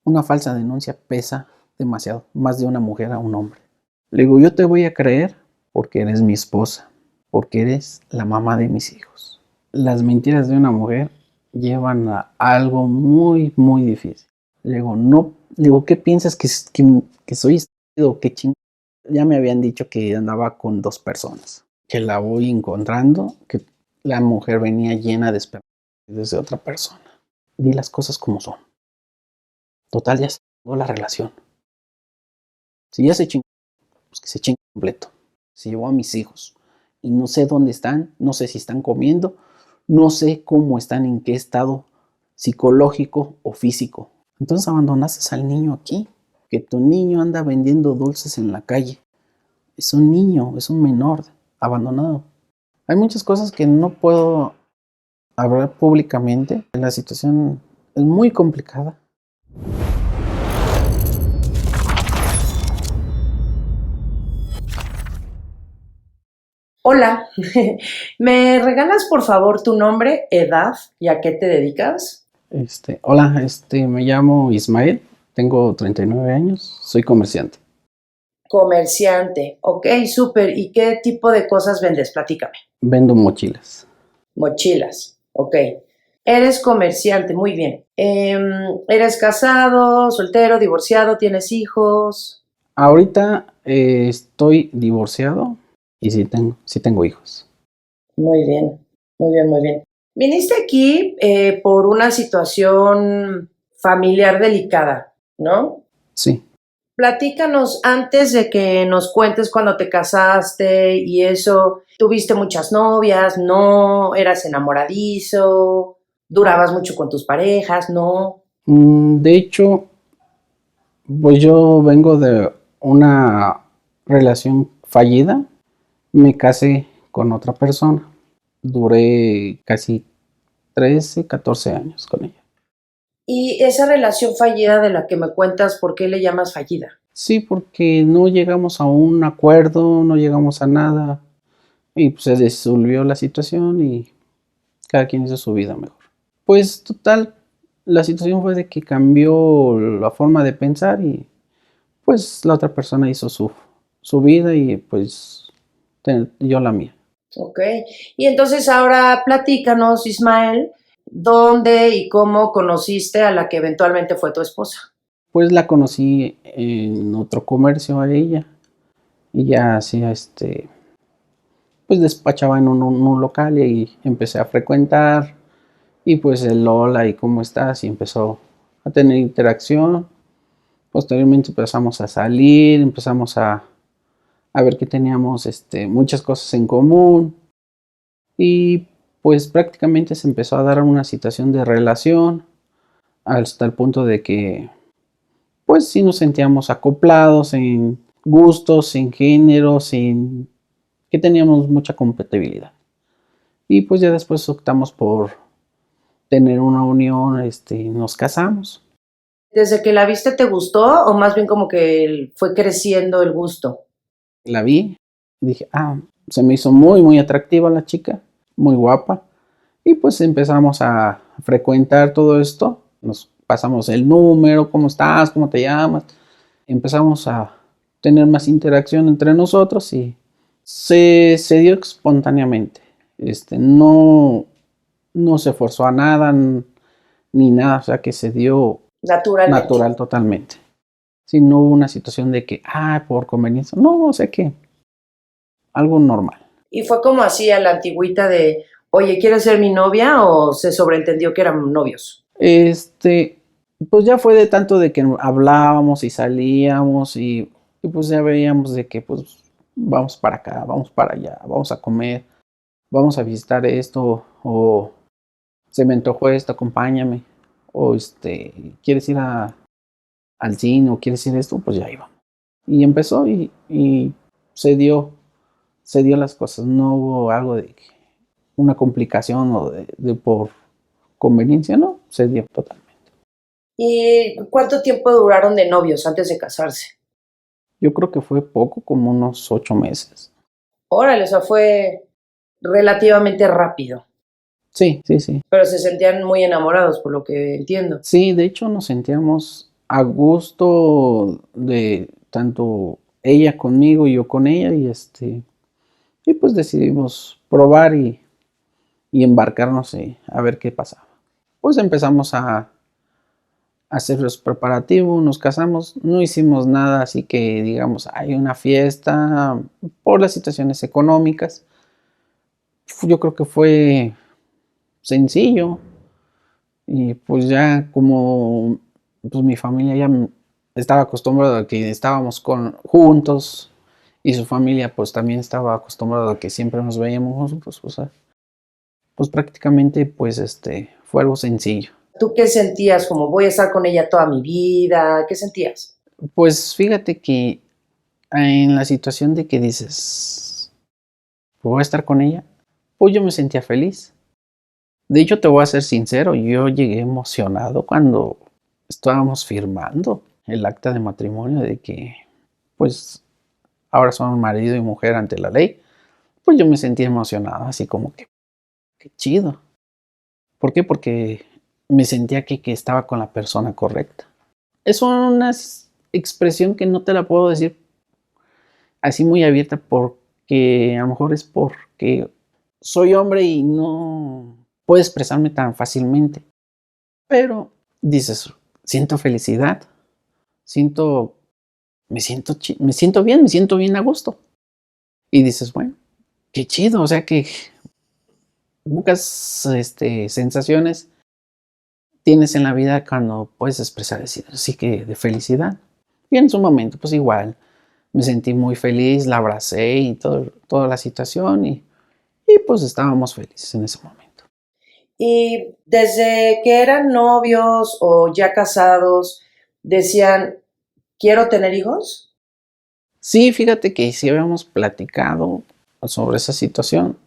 Una falsa denuncia pesa demasiado, más de una mujer a un hombre. Le digo, yo te voy a creer porque eres mi esposa, porque eres la mamá de mis hijos. Las mentiras de una mujer llevan a algo muy, muy difícil. Le digo, no, le digo, ¿qué piensas que soy estúpido? ¿Qué ching? Ya me habían dicho que andaba con 2 personas, que la voy encontrando, que la mujer venía llena de esperanza desde otra persona. Di las cosas como son. Total, ya se acabó la relación. Si ya se chingó, pues que se chingue completo. Se llevó a mis hijos y no sé dónde están, no sé si están comiendo, no sé cómo están, en qué estado psicológico o físico. Entonces abandonaste al niño aquí, que tu niño anda vendiendo dulces en la calle. Es un niño, es un menor abandonado. Hay muchas cosas que no puedo hablar públicamente. La situación es muy complicada. Hola, ¿me regalas por favor tu nombre, edad y a qué te dedicas? Hola, me llamo Ismael, tengo 39 años, soy comerciante. Comerciante, ok, súper. ¿Y qué tipo de cosas vendes? Platícame. Vendo mochilas. Mochilas, ok. Eres comerciante, muy bien. ¿Eres casado, soltero, divorciado, tienes hijos? Ahorita estoy divorciado y sí tengo hijos. Muy bien, muy bien, muy bien. Viniste aquí por una situación familiar delicada, ¿no? Sí, Platícanos antes de que nos cuentes cuando te casaste y eso. ¿Tuviste muchas novias? ¿No? ¿Eras enamoradizo? ¿Durabas mucho con tus parejas? ¿No? De hecho, pues yo vengo de una relación fallida, me casé con otra persona, duré casi 13, 14 años con ella. Y esa relación fallida de la que me cuentas, ¿por qué le llamas fallida? Sí, porque no llegamos a un acuerdo, no llegamos a nada y pues se disolvió la situación y cada quien hizo su vida mejor. Pues total, la situación fue de que cambió la forma de pensar y pues la otra persona hizo su vida y pues yo la mía. Ok. Y entonces ahora platícanos, Ismael, ¿dónde y cómo conociste a la que eventualmente fue tu esposa? Pues la conocí en otro comercio a ella y ya hacía pues despachaba en un local y empecé a frecuentar y pues el hola y cómo estás y empezó a tener interacción. Posteriormente empezamos a salir, empezamos a ver que teníamos muchas cosas en común y pues prácticamente se empezó a dar una situación de relación hasta el punto de que pues sí nos sentíamos acoplados en gustos, en géneros, en que teníamos mucha compatibilidad. Y pues ya después optamos por tener una unión, nos casamos. ¿Desde que la viste te gustó o más bien como que fue creciendo el gusto? La vi y dije, se me hizo muy, muy atractiva la chica, muy guapa. Y pues empezamos a frecuentar todo esto. Nos pasamos el número, cómo estás, cómo te llamas. Empezamos a tener más interacción entre nosotros y se dio espontáneamente. No, no se forzó a nada ni nada, o sea que se dio Naturalmente. natural totalmente. Si no hubo una situación de que, por conveniencia, no, o sea que algo normal. Y fue como así a la antigüita de, oye, ¿quieres ser mi novia? O se sobreentendió que eran novios. Este, pues ya fue de tanto de que hablábamos y salíamos y pues ya veíamos de que pues vamos para acá, vamos para allá, vamos a comer, vamos a visitar esto o se me antojó esto, acompáñame o quieres ir al cine o quieres ir a esto, pues ya iba. Y empezó y se dio las cosas, no hubo algo de una complicación o de por conveniencia, no, se dio total. ¿Y cuánto tiempo duraron de novios antes de casarse? Yo creo que fue poco, como unos 8 meses. Órale, o sea, fue relativamente rápido, Sí, sí, sí. pero se sentían muy enamorados, por lo que entiendo. Sí, de hecho nos sentíamos a gusto de tanto ella conmigo y yo con ella y pues decidimos probar y embarcarnos y a ver qué pasaba. Pues empezamos a hacer los preparativos, nos casamos, no hicimos nada, así que digamos, hay una fiesta por las situaciones económicas. Yo creo que fue sencillo y pues ya como pues mi familia ya estaba acostumbrada a que estábamos juntos y su familia pues también estaba acostumbrada a que siempre nos veíamos juntos, o sea, pues prácticamente pues fue algo sencillo. ¿Tú qué sentías? Como voy a estar con ella toda mi vida. ¿Qué sentías? Pues fíjate que en la situación de que dices, voy a estar con ella, pues yo me sentía feliz. De hecho, te voy a ser sincero, yo llegué emocionado cuando estábamos firmando el acta de matrimonio de que, pues, ahora son marido y mujer ante la ley. Pues yo me sentía emocionado, así como que, qué chido. ¿Por qué? Porque me sentía que estaba con la persona correcta. Es una expresión que no te la puedo decir así muy abierta porque a lo mejor es porque soy hombre y no puedo expresarme tan fácilmente. Pero dices, siento felicidad, siento, me siento bien a gusto. Y dices, bueno, qué chido, o sea que pocas sensaciones tienes en la vida cuando puedes expresar así que de felicidad. Y en su momento, pues igual, me sentí muy feliz, la abracé y toda la situación y pues estábamos felices en ese momento. Y desde que eran novios o ya casados, decían, quiero tener hijos. Sí, fíjate que sí habíamos platicado sobre esa situación.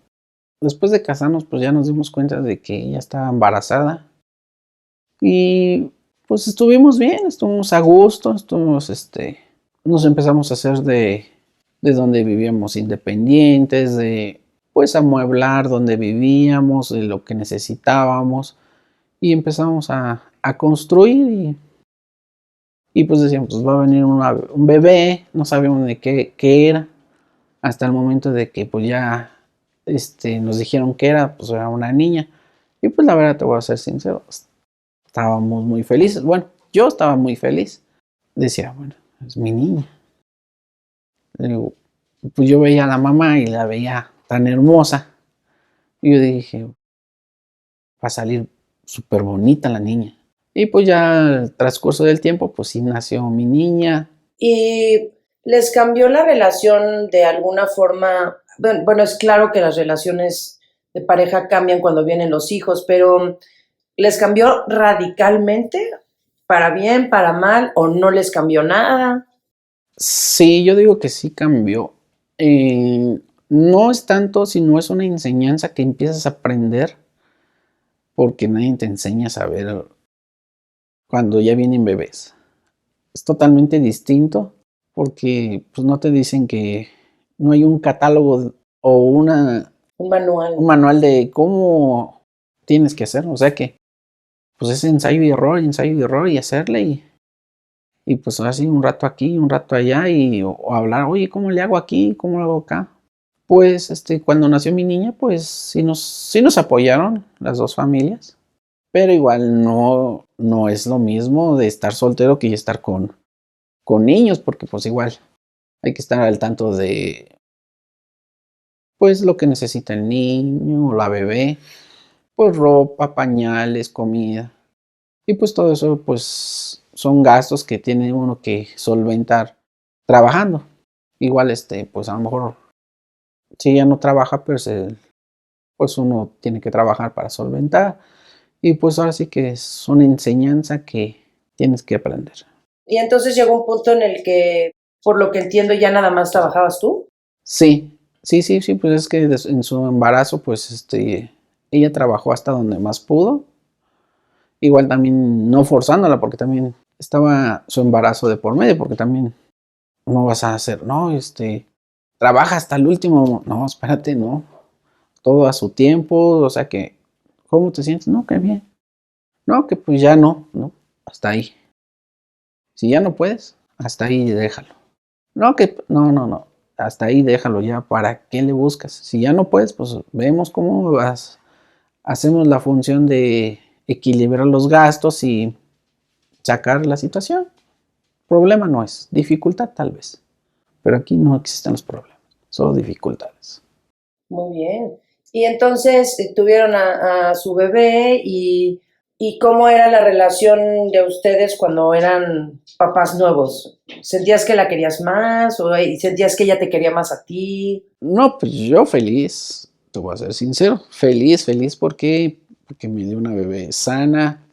Después de casarnos, pues ya nos dimos cuenta de que ella estaba embarazada. Y pues estuvimos bien, estuvimos a gusto, nos empezamos a hacer de donde vivíamos independientes, de pues amueblar donde vivíamos, de lo que necesitábamos. Y empezamos a construir y pues decíamos, pues va a venir un bebé, no sabíamos de qué era, hasta el momento de que pues ya nos dijeron que era, pues era una niña. Y pues la verdad te voy a ser sincero, estábamos muy felices. Bueno, yo estaba muy feliz. Decía, bueno, es mi niña. Le digo, pues yo veía a la mamá y la veía tan hermosa. Y yo dije, va a salir súper bonita la niña. Y pues ya al transcurso del tiempo, pues sí nació mi niña. ¿Y les cambió la relación de alguna forma? Bueno, es claro que las relaciones de pareja cambian cuando vienen los hijos, pero ¿les cambió radicalmente? ¿Para bien, para mal? ¿O no les cambió nada? Sí, yo digo que sí cambió. No es tanto, sino es una enseñanza que empiezas a aprender porque nadie te enseña a saber cuando ya vienen bebés. Es totalmente distinto porque pues no te dicen que no hay un catálogo o Un manual. un manual de cómo tienes que hacer. O sea que pues es ensayo y error y hacerle y pues así un rato aquí, un rato allá o hablar, oye, ¿cómo le hago aquí? ¿Cómo lo hago acá? Pues cuando nació mi niña, pues sí nos apoyaron las dos familias, pero igual no es lo mismo de estar soltero que estar con niños, porque pues igual hay que estar al tanto de pues lo que necesita el niño o la bebé, pues ropa, pañales, comida. Y pues todo eso pues son gastos que tiene uno que solventar trabajando. Igual pues a lo mejor si ella no trabaja, pues uno tiene que trabajar para solventar. Y pues ahora sí que es una enseñanza que tienes que aprender. Y entonces llegó un punto en el que, por lo que entiendo, ya nada más trabajabas tú. Sí, sí, pues es que en su embarazo, pues ella trabajó hasta donde más pudo. Igual también no forzándola, porque también estaba su embarazo de por medio, porque también no vas a hacer, no, trabaja hasta el último, no, espérate, no, todo a su tiempo, o sea que, ¿cómo te sientes? No, que bien, no, que pues ya no, hasta ahí. Si ya no puedes, hasta ahí déjalo. No. Hasta ahí déjalo ya. ¿Para qué le buscas? Si ya no puedes, pues vemos cómo vas. Hacemos la función de equilibrar los gastos y sacar la situación. Problema no es, dificultad tal vez. Pero aquí no existen los problemas, solo dificultades. Muy bien. Y entonces tuvieron a su bebé y ¿cómo era la relación de ustedes cuando eran papás nuevos? ¿Sentías que la querías más o sentías que ella te quería más a ti? No, pues yo feliz, te voy a ser sincero, feliz porque me dio una bebé sana.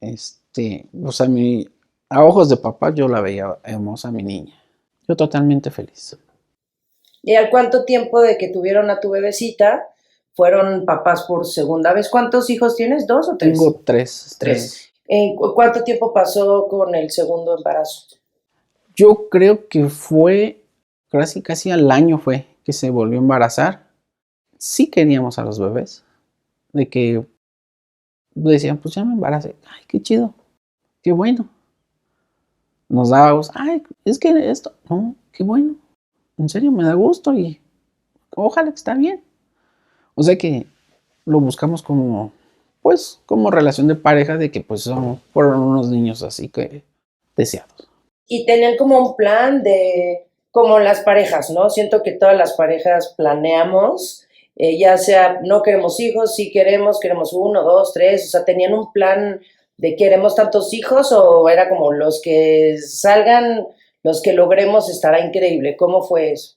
O sea, a ojos de papá yo la veía hermosa, mi niña. Yo totalmente feliz. ¿Y al cuánto tiempo de que tuvieron a tu bebecita fueron papás por segunda vez? ¿Cuántos hijos tienes? ¿Dos o tres? Tengo tres. Tres. ¿Cuánto tiempo pasó con el segundo embarazo? Yo creo que fue casi al año fue que se volvió a embarazar. Sí queríamos a los bebés, de que decían, pues ya me embaracé. Ay, qué chido, qué bueno. Nos dábamos, ay, es que esto, no, qué bueno. En serio, me da gusto y ojalá que está bien. O sea que lo buscamos como, pues, como relación de pareja de que pues fueron unos niños así que deseados. Y tenían como un plan de, como las parejas, ¿no? Siento que todas las parejas planeamos, ya sea no queremos hijos, sí queremos uno, dos, tres, o sea, tenían un plan de queremos tantos hijos o era como los que salgan, los que logremos estará increíble. ¿Cómo fue eso?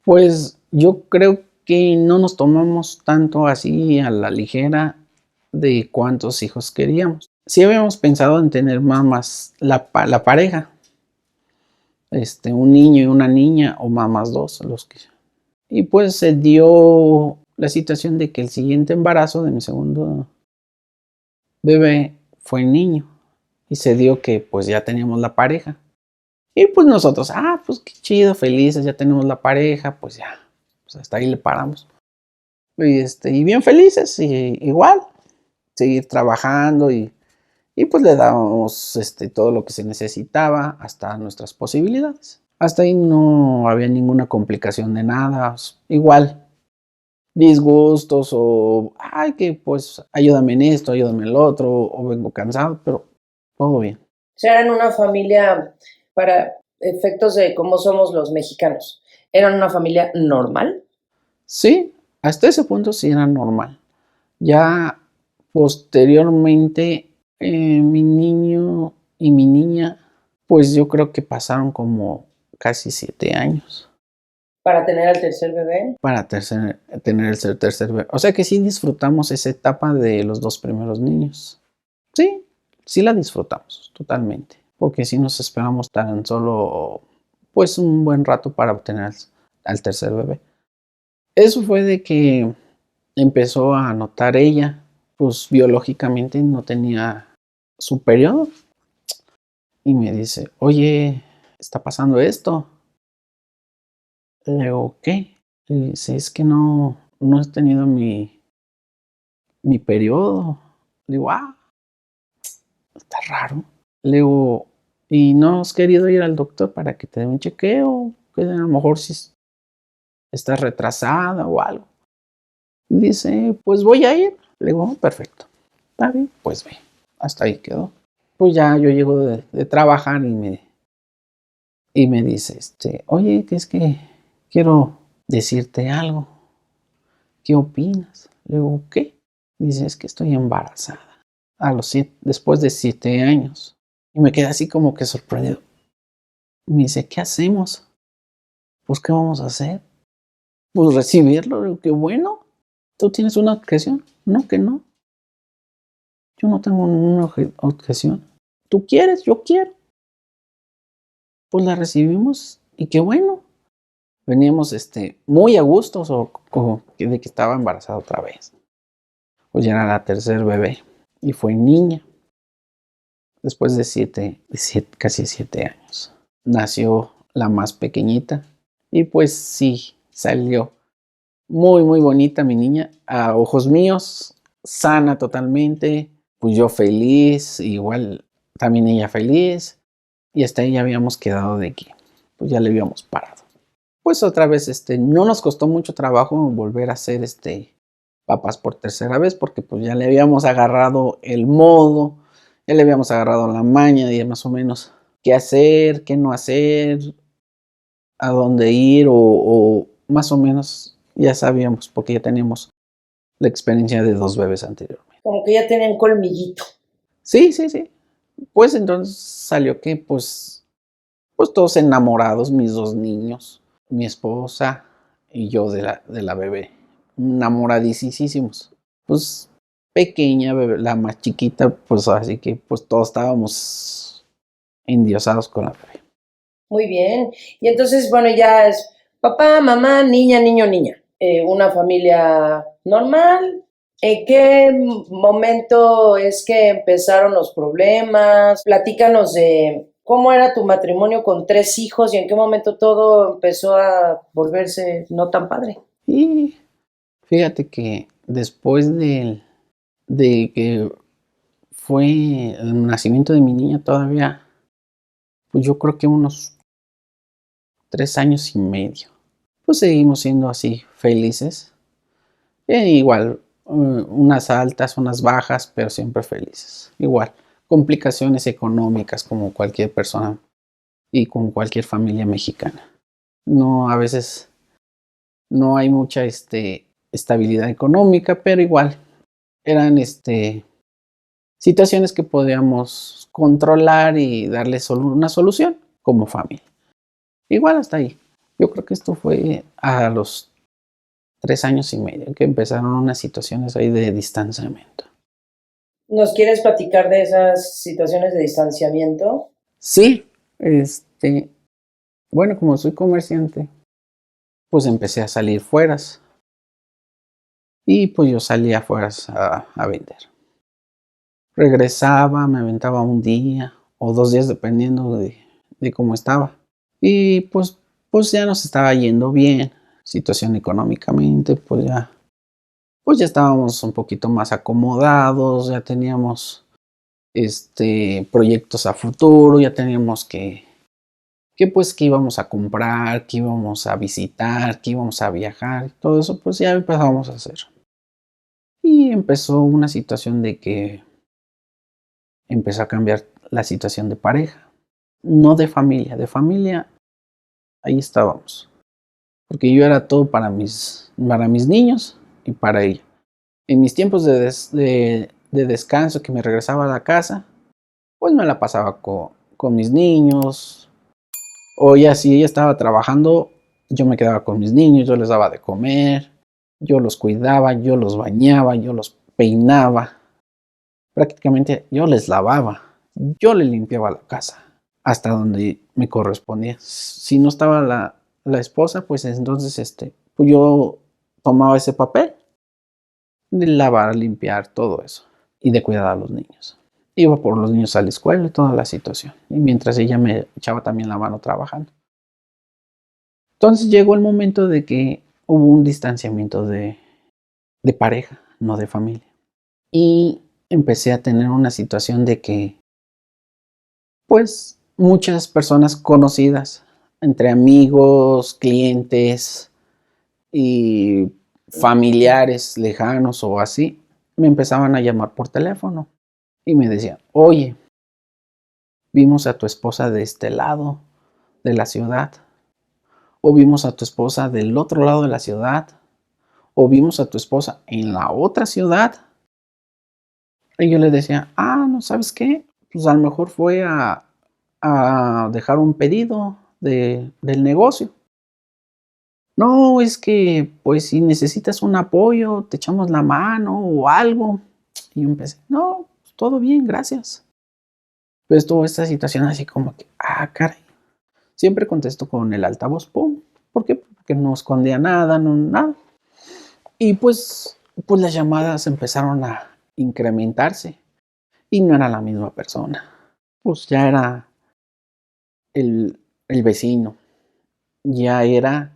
Pues yo creo que no nos tomamos tanto así a la ligera de cuántos hijos queríamos. Sí habíamos pensado en tener mamás, la pareja, un niño y una niña o mamás dos, los que. Y pues se dio la situación de que el siguiente embarazo de mi segundo bebé fue niño y se dio que pues ya teníamos la pareja. Y pues nosotros, pues qué chido, felices, ya tenemos la pareja, pues ya, pues hasta ahí le paramos. Y bien felices, y igual, seguir trabajando y pues le damos todo lo que se necesitaba hasta nuestras posibilidades. Hasta ahí no había ninguna complicación de nada, igual, disgustos o, ay, que pues ayúdame en esto, ayúdame en lo otro, o vengo cansado, pero todo bien. O sea, eran una familia, para efectos de cómo somos los mexicanos, eran una familia normal. Sí, hasta ese punto sí era normal. Ya posteriormente, mi niño y mi niña, pues yo creo que pasaron como casi 7 años Para tener al tercer bebé. para tener el tercer bebé. O sea que sí disfrutamos esa etapa de los 2 primeros niños. Sí, sí la disfrutamos totalmente. Porque sí nos esperamos tan solo, pues un buen rato para obtener al tercer bebé. Eso fue de que empezó a notar ella, pues biológicamente no tenía su periodo. Y me dice, oye, está pasando esto. Le digo, ¿qué? Le dice, es que no he tenido mi periodo. Le digo, está raro. Le digo, ¿y no has querido ir al doctor para que te dé un chequeo? Que a lo mejor si estás retrasada o algo. Dice, pues voy a ir. Le digo, perfecto. Está bien, pues ve. Hasta ahí quedó. Pues ya yo llego de trabajar y me dice, oye, que es que quiero decirte algo. ¿Qué opinas? Le digo, ¿qué? Dice, es que estoy embarazada. Después de 7 años. Y me quedé así como que sorprendido. Me dice, ¿qué hacemos? Pues, ¿qué vamos a hacer? Pues recibirlo. Le digo, qué bueno. ¿Tú tienes una objeción? No, que no. Yo no tengo ninguna objeción. ¿Tú quieres? Yo quiero. Pues la recibimos y qué bueno. Veníamos muy a gustos de que estaba embarazada otra vez. Pues ya era la tercer bebé y fue niña. Después de casi 7 años. Nació la más pequeñita y pues sí, salió muy, muy bonita mi niña. A ojos míos, sana totalmente. Pues yo feliz, igual también ella feliz. y hasta ahí ya habíamos quedado de que pues ya le habíamos parado. Pues otra vez, no nos costó mucho trabajo volver a hacer papás por tercera vez, porque pues ya le habíamos agarrado el modo, ya le habíamos agarrado la maña de más o menos qué hacer, qué no hacer, a dónde ir o más o menos ya sabíamos, porque ya teníamos la experiencia de 2 bebés anteriormente. Como que ya tenían colmillito. Sí, sí, sí. Pues entonces salió que pues todos enamorados, mis 2 niños, mi esposa y yo de la bebé, enamoradísimos. Pues pequeña bebé, la más chiquita, pues así que pues todos estábamos endiosados con la bebé. Muy bien. Y entonces, bueno, ya es papá, mamá, niña, niño, niña. Una familia normal. ¿En qué momento es que empezaron los problemas? Platícanos de cómo era tu matrimonio con 3 hijos y en qué momento todo empezó a volverse no tan padre. Y fíjate que después de que fue el nacimiento de mi niña todavía, pues yo creo que unos 3 años y medio. Pues seguimos siendo así felices. Igual, unas altas, unas bajas, pero siempre felices. Igual, complicaciones económicas como cualquier persona y como cualquier familia mexicana. No, a veces no hay mucha estabilidad económica, pero igual eran situaciones que podíamos controlar y darle una solución como familia. Igual hasta ahí. Yo creo que esto fue a los 3 años y medio que empezaron unas situaciones ahí de distanciamiento. ¿Nos quieres platicar de esas situaciones de distanciamiento? Sí, bueno, como soy comerciante, pues empecé a salir fueras y pues yo salía afuera a vender. Regresaba, me aventaba un día o 2 días dependiendo de cómo estaba. Y pues ya nos estaba yendo bien, situación económicamente, pues ya estábamos un poquito más acomodados, ya teníamos proyectos a futuro, ya teníamos que pues que íbamos a comprar, que íbamos a visitar, que íbamos a viajar, todo eso pues ya empezábamos a hacer. Y empezó una situación de que empezó a cambiar la situación de pareja, no de familia, ahí estábamos, porque yo era todo para mis niños y para ella. En mis tiempos de descanso que me regresaba a la casa, pues me la pasaba con mis niños, o ya si ella estaba trabajando, yo me quedaba con mis niños, yo les daba de comer, yo los cuidaba, yo los bañaba, yo los peinaba, prácticamente yo les lavaba, yo les limpiaba la casa, hasta donde me correspondía. Si no estaba la esposa, pues entonces pues yo tomaba ese papel de lavar, limpiar, todo eso, y de cuidar a los niños. Iba por los niños a la escuela y toda la situación, y mientras ella me echaba también la mano trabajando. Entonces llegó el momento de que hubo un distanciamiento de pareja, no de familia. Y empecé a tener una situación de que, pues, muchas personas conocidas, entre amigos, clientes y familiares lejanos o así, me empezaban a llamar por teléfono y me decían, oye, vimos a tu esposa de este lado de la ciudad, o vimos a tu esposa del otro lado de la ciudad, o vimos a tu esposa en la otra ciudad. Y yo le decía, no, ¿sabes qué? Pues a lo mejor fue a dejar un pedido del negocio. No, es que, pues si necesitas un apoyo, te echamos la mano o algo. Y yo empecé, no, todo bien, gracias. Pues tuvo esta situación así como que, caray. Siempre contesto con el altavoz, pum. ¿Por qué? Porque no escondía nada, no, nada. Y pues las llamadas empezaron a incrementarse y no era la misma persona. Pues ya era el vecino, ya era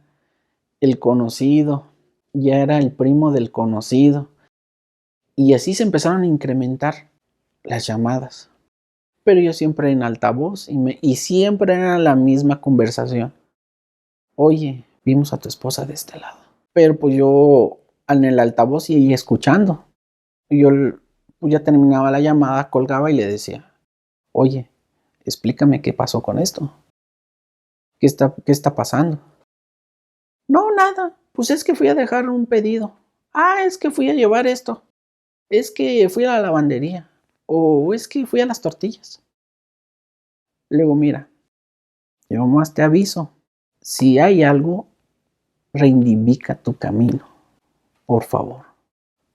el conocido, ya era el primo del conocido. Y así se empezaron a incrementar las llamadas. pero yo siempre en altavoz y siempre era la misma conversación. Oye, vimos a tu esposa de este lado. Pero pues yo en el altavoz y ella escuchando. Y yo pues ya terminaba la llamada, colgaba y le decía, oye, explícame qué pasó con esto. ¿Qué está pasando? No, nada. Pues es que fui a dejar un pedido. Ah, es que fui a llevar esto. Es que fui a la lavandería. O es que fui a las tortillas. Luego, mira, yo más te aviso. Si hay algo, reivindica tu camino, por favor.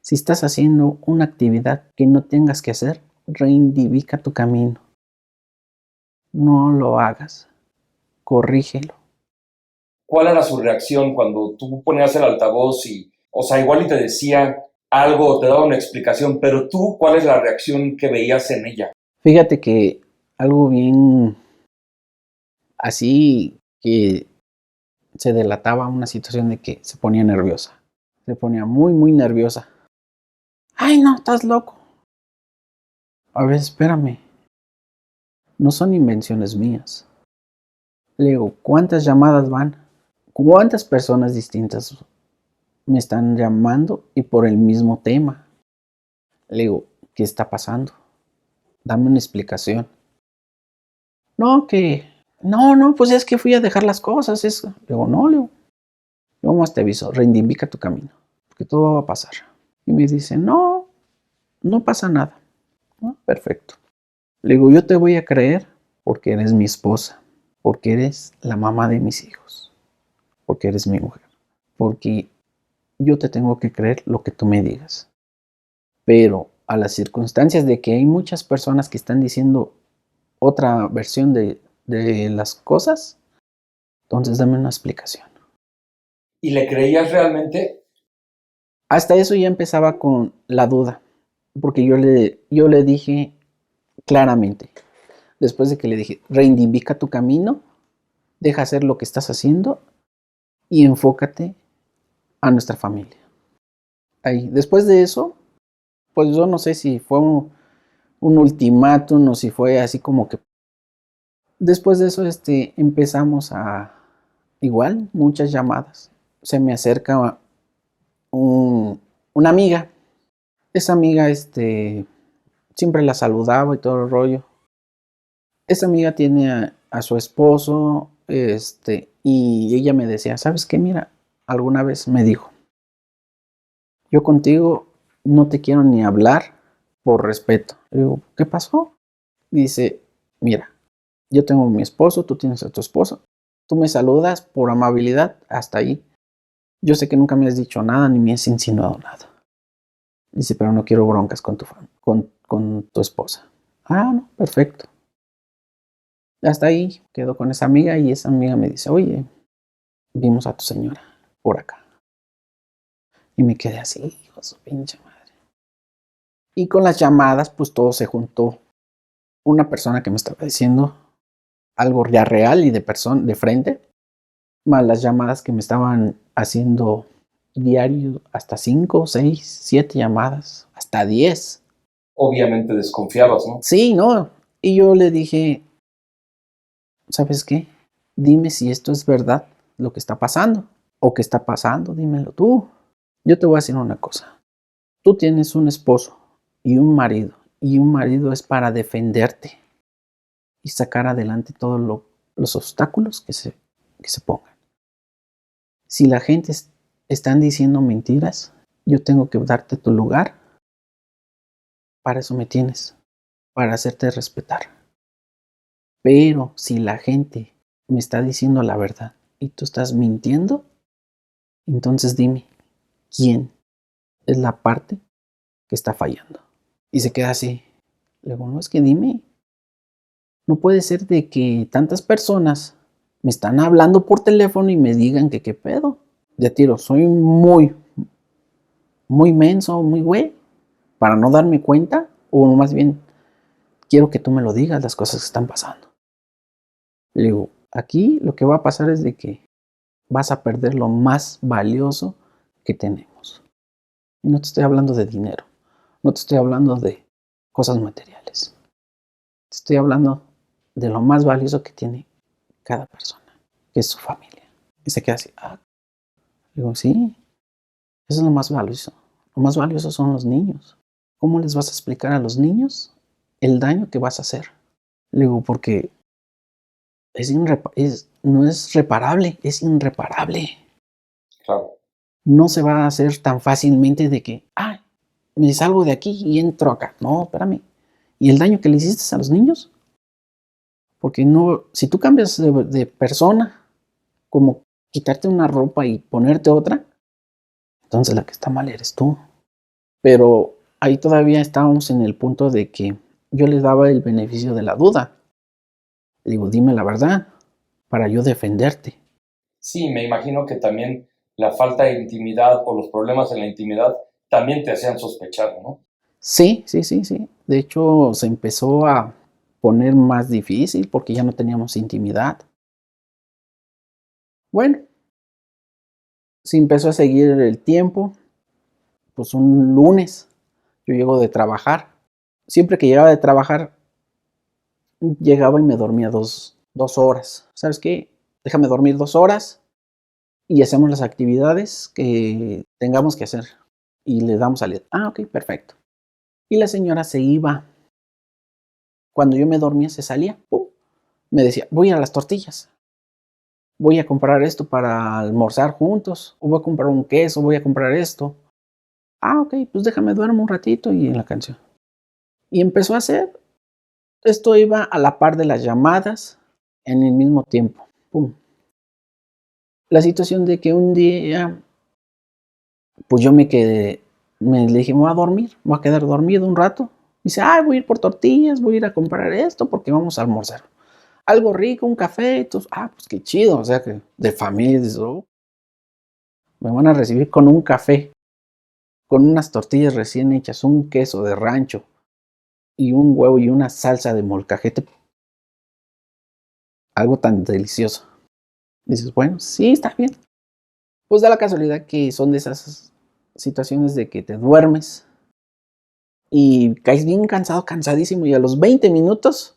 Si estás haciendo una actividad que no tengas que hacer, reivindica tu camino. No lo hagas. Corrígelo. ¿Cuál era su reacción cuando tú ponías el altavoz y, o sea, igual y te decía algo, te daba una explicación, pero tú, ¿cuál es la reacción que veías en ella? Fíjate que algo bien así que se delataba una situación de que se ponía nerviosa. Se ponía muy, muy nerviosa. Ay, no, estás loco. A ver, espérame. No son invenciones mías. Le digo, ¿cuántas llamadas van? ¿Cuántas personas distintas me están llamando y por el mismo tema? Le digo, ¿qué está pasando? Dame una explicación. No, no, pues es que fui a dejar las cosas. Eso. Le digo, no, Leo. Yo más te aviso, reivindica tu camino, porque todo va a pasar. Y me dice, no, no pasa nada. ¿No? Perfecto. Le digo, yo te voy a creer porque eres mi esposa, porque eres la mamá de mis hijos, porque eres mi mujer, porque yo te tengo que creer lo que tú me digas. Pero a las circunstancias de que hay muchas personas que están diciendo otra versión de las cosas, entonces dame una explicación. ¿Y le creías realmente? Hasta eso ya empezaba con la duda, porque yo le dije claramente, después de que le dije, reivindica tu camino, deja hacer lo que estás haciendo y enfócate a nuestra familia. Ahí, después de eso, pues yo no sé si fue un ultimátum o si fue así como que después de eso empezamos a igual muchas llamadas. Se me acerca una amiga. Esa amiga siempre la saludaba y todo el rollo. Esa amiga tiene a su esposo, y ella me decía, ¿sabes qué? Mira, alguna vez me dijo, yo contigo no te quiero ni hablar por respeto. Le digo, ¿qué pasó? Dice, mira, yo tengo a mi esposo, tú tienes a tu esposo, tú me saludas por amabilidad, hasta ahí. Yo sé que nunca me has dicho nada ni me has insinuado nada. Dice, pero no quiero broncas con con tu esposa. Ah, no, perfecto. Hasta ahí quedo con esa amiga y esa amiga me dice, oye, vimos a tu señora por acá. Y me quedé así, hijo de su pinche madre. Y con las llamadas, pues todo se juntó. Una persona que me estaba diciendo algo ya real y de frente, más las llamadas que me estaban haciendo diario, hasta 5, 6, 7 llamadas, hasta 10. Obviamente desconfiabas, ¿no? Sí, no. Y yo le dije, ¿sabes qué? Dime si esto es verdad, lo que está pasando. O qué está pasando, dímelo tú. Yo te voy a decir una cosa. Tú tienes un esposo y un marido. Y un marido es para defenderte y sacar adelante todos los obstáculos que se pongan. Si la gente están diciendo mentiras, yo tengo que darte tu lugar. Para eso me tienes, para hacerte respetar. Pero si la gente me está diciendo la verdad y tú estás mintiendo, entonces dime, ¿quién es la parte que está fallando? Y se queda así. Luego, no, es que dime, no puede ser de que tantas personas me están hablando por teléfono y me digan que qué pedo. De tiro, soy muy, muy menso, muy güey, para no darme cuenta, o más bien, quiero que tú me lo digas, las cosas que están pasando. Le digo, aquí lo que va a pasar es de que vas a perder lo más valioso que tenemos. Y no te estoy hablando de dinero, no te estoy hablando de cosas materiales. Te estoy hablando de lo más valioso que tiene cada persona, que es su familia. Y se queda así, digo, sí, eso es lo más valioso. Lo más valioso son los niños. ¿Cómo les vas a explicar a los niños el daño que vas a hacer? Le digo, porque no es reparable, es irreparable. Claro. No se va a hacer tan fácilmente de que, me salgo de aquí y entro acá. No, espérame. ¿Y el daño que le hiciste a los niños? Porque no, si tú cambias de persona, como quitarte una ropa y ponerte otra, entonces la que está mal eres tú. Pero ahí todavía estábamos en el punto de que yo le daba el beneficio de la duda. Le digo, dime la verdad, para yo defenderte. Sí, me imagino que también la falta de intimidad o los problemas en la intimidad también te hacían sospechar, ¿no? Sí. De hecho, se empezó a poner más difícil porque ya no teníamos intimidad. Bueno, se empezó a seguir el tiempo. Pues un lunes yo llego de trabajar. Siempre que llegaba de trabajar, llegaba y me dormía dos horas. ¿Sabes qué? Déjame dormir 2 horas y hacemos las actividades que tengamos que hacer. Y le damos salida. Ok, perfecto. Y la señora se iba. Cuando yo me dormía, se salía. ¡Pum! Me decía, voy a las tortillas. Voy a comprar esto para almorzar juntos. O voy a comprar un queso, voy a comprar esto. Ok, pues déjame duermo un ratito y en la canción. Y empezó a hacer. Esto iba a la par de las llamadas en el mismo tiempo. ¡Pum! La situación de que un día, pues yo me quedé, le dije, me voy a dormir, voy a quedar dormido un rato. Dice, voy a ir por tortillas, voy a ir a comprar esto porque vamos a almorzar. Algo rico, un café, entonces, pues qué chido, o sea que de familia, dices, me van a recibir con un café, con unas tortillas recién hechas, un queso de rancho y un huevo y una salsa de molcajete. Algo tan delicioso. Dices, bueno, sí, está bien. Pues da la casualidad que son de esas situaciones de que te duermes y caes bien cansado, cansadísimo, y a los 20 minutos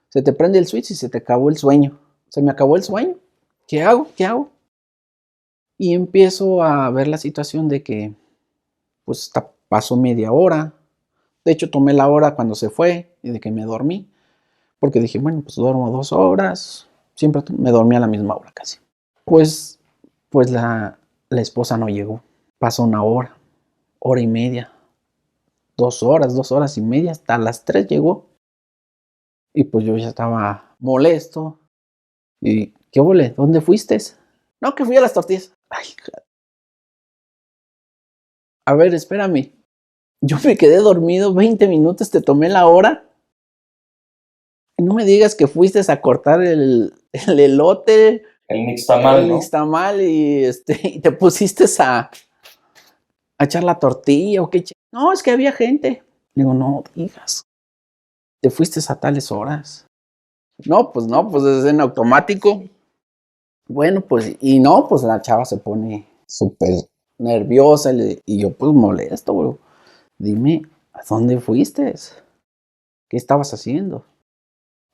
se te prende el switch y se te acabó el sueño. Se me acabó el sueño. ¿Qué hago? Y empiezo a ver la situación de que pues pasó media hora. De hecho, tomé la hora cuando se fue y de que me dormí. Porque dije, bueno, pues duermo 2 horas. Siempre me dormí a la misma hora casi. Pues la esposa no llegó. Pasó una hora y media, 2 horas y media, hasta las 3 llegó. Y pues yo ya estaba molesto. ¿Y qué volé? ¿Dónde fuiste? No, que fui a las tortillas. A ver, espérame. Yo me quedé dormido 20 minutos, te tomé la hora. Y no me digas que fuiste a cortar el elote. El nixtamal, ¿no? El nixtamal y te pusiste a echar la tortilla o qué. No, es que había gente. Le digo, no digas. Te fuiste a tales horas. No, pues es en automático. Bueno, pues, y no, pues la chava se pone súper nerviosa y yo pues molesto, bro. Dime, ¿a dónde fuiste? ¿Qué estabas haciendo?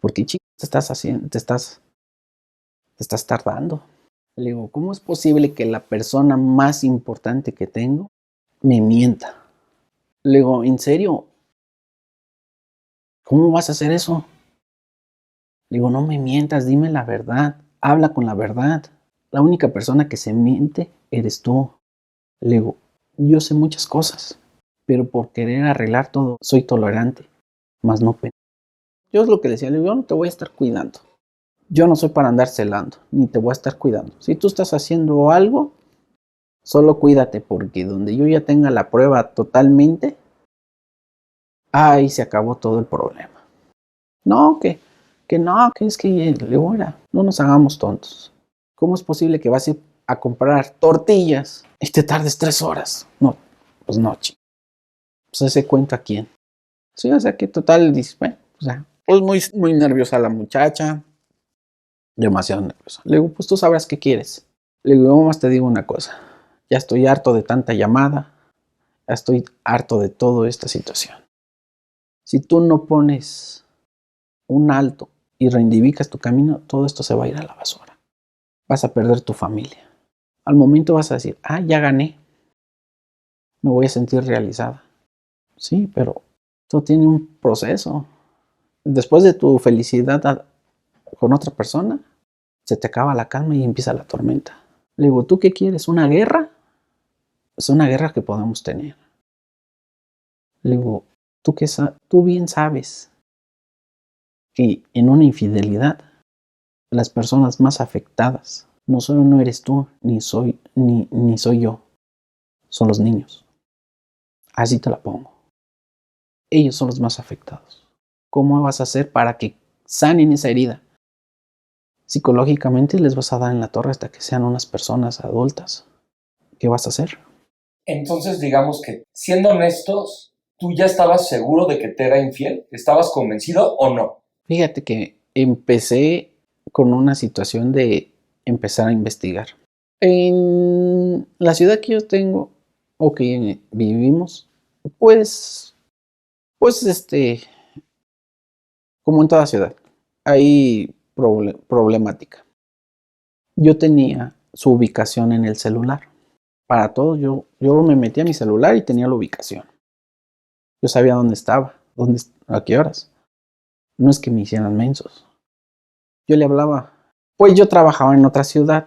¿Por qué chicos te estás haciendo? Te estás tardando. Le digo, ¿cómo es posible que la persona más importante que tengo me mienta? Le digo, ¿en serio? ¿Cómo vas a hacer eso? Le digo, no me mientas, dime la verdad, habla con la verdad. La única persona que se miente eres tú. Le digo, yo sé muchas cosas, pero por querer arreglar todo soy tolerante, más no pena. Yo es lo que le decía, le digo, yo no te voy a estar cuidando. Yo no soy para andar celando, ni te voy a estar cuidando. Si tú estás haciendo algo, solo cuídate, porque donde yo ya tenga la prueba totalmente, ahí se acabó todo el problema. No, que no, que es que le digo, no nos hagamos tontos. ¿Cómo es posible que vas a ir a comprar tortillas y te tardes 3 horas? No, pues no, chico. Pues ese cuento a quién. Sí, o sea que total, dice, bueno, o sea, pues muy nerviosa la muchacha. Demasiado nerviosa. Le digo, pues tú sabrás qué quieres. Le digo, yo más te digo una cosa. Ya estoy harto de tanta llamada. Ya estoy harto de toda esta situación. Si tú no pones un alto y reivindicas tu camino, todo esto se va a ir a la basura. Vas a perder tu familia. Al momento vas a decir, ya gané. Me voy a sentir realizada. Sí, pero todo tiene un proceso. Después de tu felicidad con otra persona, se te acaba la calma y empieza la tormenta. Le digo, ¿tú qué quieres? ¿Una guerra? Es una guerra que podemos tener. Le digo, tú bien sabes que en una infidelidad las personas más afectadas no eres tú, ni soy yo, son los niños. Así te la pongo. Ellos son los más afectados. ¿Cómo vas a hacer para que sanen esa herida? Psicológicamente les vas a dar en la torre hasta que sean unas personas adultas. ¿Qué vas a hacer? Entonces, digamos que, siendo honestos, ¿tú ya estabas seguro de que te era infiel? ¿Estabas convencido o no? Fíjate que empecé con una situación de empezar a investigar. En la ciudad que yo tengo, o que vivimos, pues, como en toda ciudad, hay problemática. Yo tenía su ubicación en el celular. Para todo, yo me metí a mi celular y tenía la ubicación. Yo sabía dónde estaba, a qué horas. No es que me hicieran mensos. Yo le hablaba. Pues yo trabajaba en otra ciudad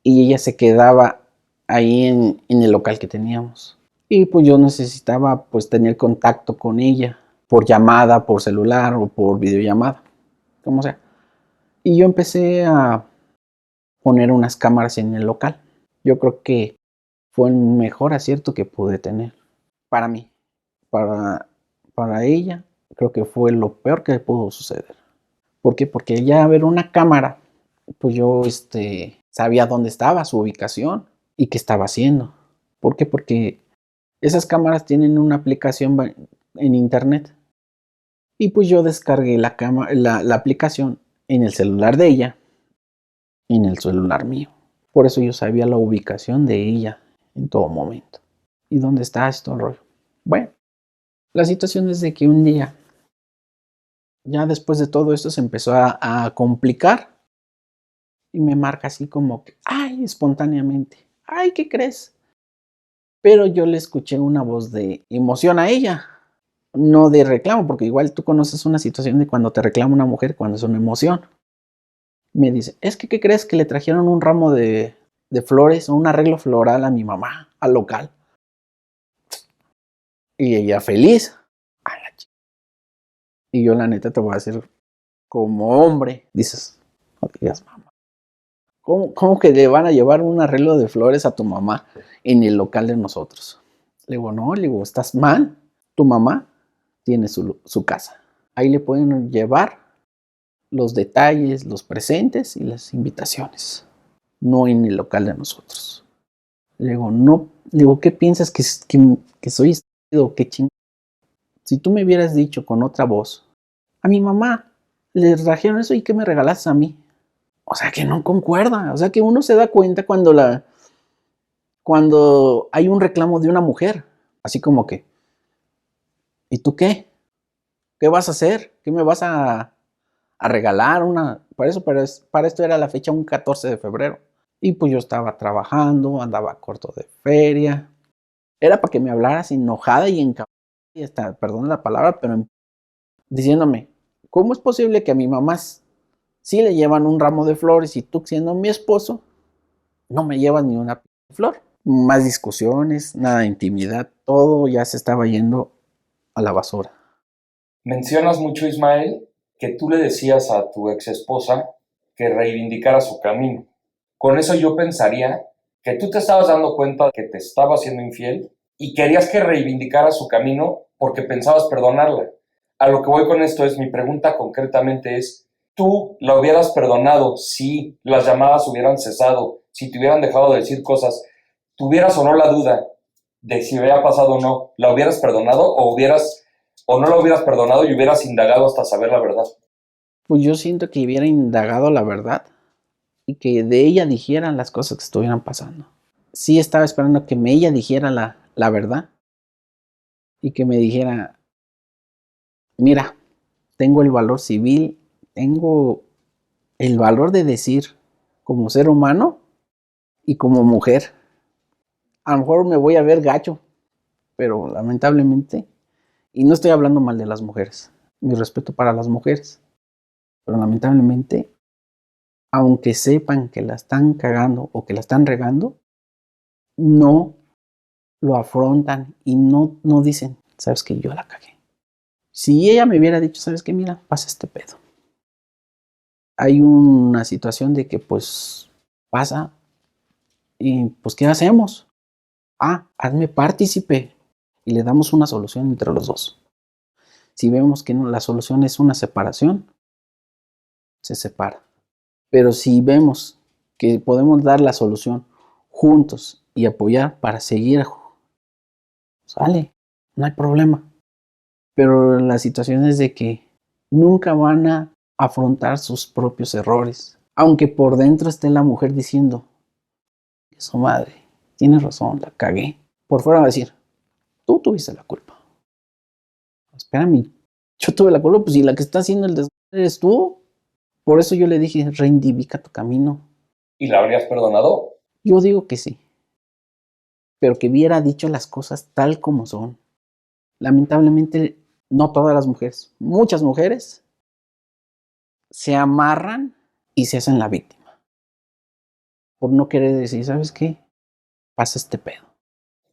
y ella se quedaba ahí en el local que teníamos. Y pues yo necesitaba pues tener contacto con ella por llamada, por celular o por videollamada, como sea. Y yo empecé a poner unas cámaras en el local. Yo creo que fue el mejor acierto que pude tener para mí. Para ella, creo que fue lo peor que le pudo suceder. ¿Por qué? Porque ya ver una cámara, pues yo sabía dónde estaba, su ubicación y qué estaba haciendo. ¿Por qué? Porque esas cámaras tienen una aplicación en internet. Y pues yo descargué la aplicación en el celular de ella y en el celular mío. Por eso yo sabía la ubicación de ella en todo momento. ¿Y dónde está esto el rollo? Bueno, la situación es de que un día, ya después de todo esto, se empezó a complicar. Y me marca así como que, espontáneamente, ¿qué crees? Pero yo le escuché una voz de emoción a ella, no de reclamo, porque igual tú conoces una situación de cuando te reclama una mujer, cuando es una emoción. Me dice, es que, ¿qué crees? Que le trajeron un ramo de flores o un arreglo floral a mi mamá, al local. Y ella feliz. Y yo la neta te voy a decir, como hombre, dices, no digas mamá. ¿Cómo que le van a llevar un arreglo de flores a tu mamá en el local de nosotros? Le digo, no, estás mal. Tu mamá tiene su casa. Ahí le pueden llevar los detalles, los presentes y las invitaciones. No en el local de nosotros. Le digo, no. Le digo, ¿qué piensas? ¿Que soy estúpido? ¿Qué ching? Si tú me hubieras dicho con otra voz, a mi mamá le trajeron eso y ¿qué me regalas a mí? O sea que no concuerda, o sea que uno se da cuenta cuando hay un reclamo de una mujer, así como que, ¿y tú qué? ¿Qué vas a hacer? ¿Qué me vas a regalar? Para esto era la fecha un 14 de febrero. Y pues yo estaba trabajando, andaba corto de feria. Era para que me hablaras enojada y encabrada, y hasta, perdón la palabra, pero diciéndome, ¿cómo es posible que a mi mamá sí le llevan un ramo de flores y tú siendo mi esposo no me llevas ni una flor? Más discusiones, nada de intimidad, todo ya se estaba yendo a la basura. Mencionas mucho, Ismael, que tú le decías a tu ex esposa que reivindicara su camino. Con eso yo pensaría que tú te estabas dando cuenta que te estaba siendo infiel y querías que reivindicara su camino porque pensabas perdonarla. A lo que voy con esto es, mi pregunta concretamente es, ¿tú la hubieras perdonado si las llamadas hubieran cesado, si te hubieran dejado de decir cosas, tuvieras o no la duda de si hubiera pasado o no, la hubieras perdonado o no la hubieras perdonado y hubieras indagado hasta saber la verdad? Pues yo siento que hubiera indagado la verdad y que de ella dijeran las cosas que estuvieran pasando. Sí estaba esperando que ella dijera la verdad y que me dijera, mira, tengo el valor civil, tengo el valor de decir como ser humano y como mujer. A lo mejor me voy a ver gacho, pero lamentablemente, y no estoy hablando mal de las mujeres, mi respeto para las mujeres, pero lamentablemente, aunque sepan que la están cagando o que la están regando, no lo afrontan y no dicen, sabes que yo la cagué. Si ella me hubiera dicho, sabes que mira, pasa este pedo. Hay una situación de que pues pasa y pues ¿qué hacemos? Hazme partícipe y le damos una solución entre los dos. Si vemos que no, la solución es una separación, se separa. Pero si vemos que podemos dar la solución juntos y apoyar para seguir, sale, no hay problema. Pero la situación es de que nunca van a afrontar sus propios errores. Aunque por dentro esté la mujer diciendo, su madre, tienes razón, la cagué. Por fuera va a decir, tú tuviste la culpa. Espérame, yo tuve la culpa, pues si la que está haciendo el desastre eres tú. Por eso yo le dije, reivindica tu camino. ¿Y la habrías perdonado? Yo digo que sí, pero que hubiera dicho las cosas tal como son. Lamentablemente, no todas las mujeres, muchas mujeres se amarran y se hacen la víctima. Por no querer decir, ¿sabes qué? Pasa este pedo.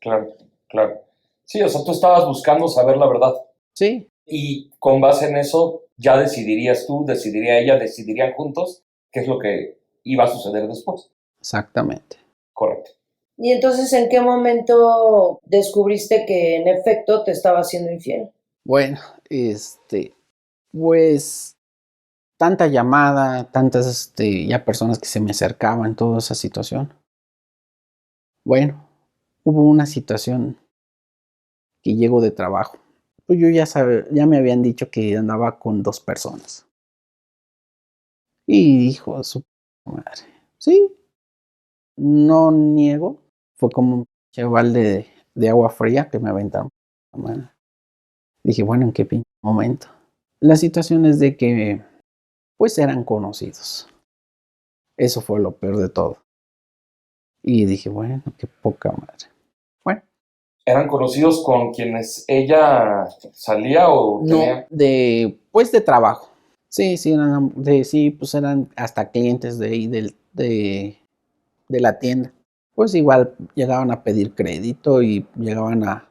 Claro, claro. Sí, o sea, tú estabas buscando saber la verdad. Sí, Y con base en eso, ya decidirías tú, decidiría ella, decidirían juntos qué es lo que iba a suceder después. exactamente. Correcto. Y entonces, ¿en qué momento descubriste que en efecto te estaba haciendo infiel? Bueno, pues tanta llamada, tantas ya personas que se me acercaban, toda esa situación. Bueno, hubo una situación que llego de trabajo. Pues yo ya me habían dicho que andaba con 2 personas. Y hijo de su madre. Sí, no niego. Fue como un cheval de agua fría que me aventaron. Dije, bueno, ¿en qué pinche momento? La situación es de que, pues eran conocidos. Eso fue lo peor de todo. Y dije, bueno, qué poca madre. Bueno, ¿Eran conocidos con quienes ella salía o no, tenía? pues de trabajo. Sí, sí, sí, pues eran hasta clientes de ahí de la tienda. Pues igual llegaban a pedir crédito y llegaban a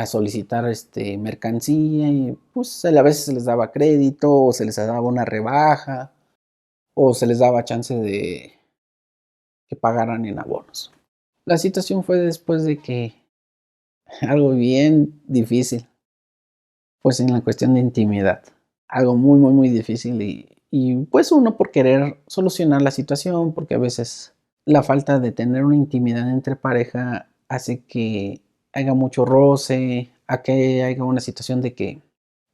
solicitar mercancía y pues a veces se les daba crédito o se les daba una rebaja o se les daba chance de que pagaran en abonos. La situación fue después de que algo bien difícil, pues en la cuestión de intimidad, algo muy, muy, muy difícil y pues uno por querer solucionar la situación, porque a veces la falta de tener una intimidad entre pareja hace que haya mucho roce, a que haya una situación de que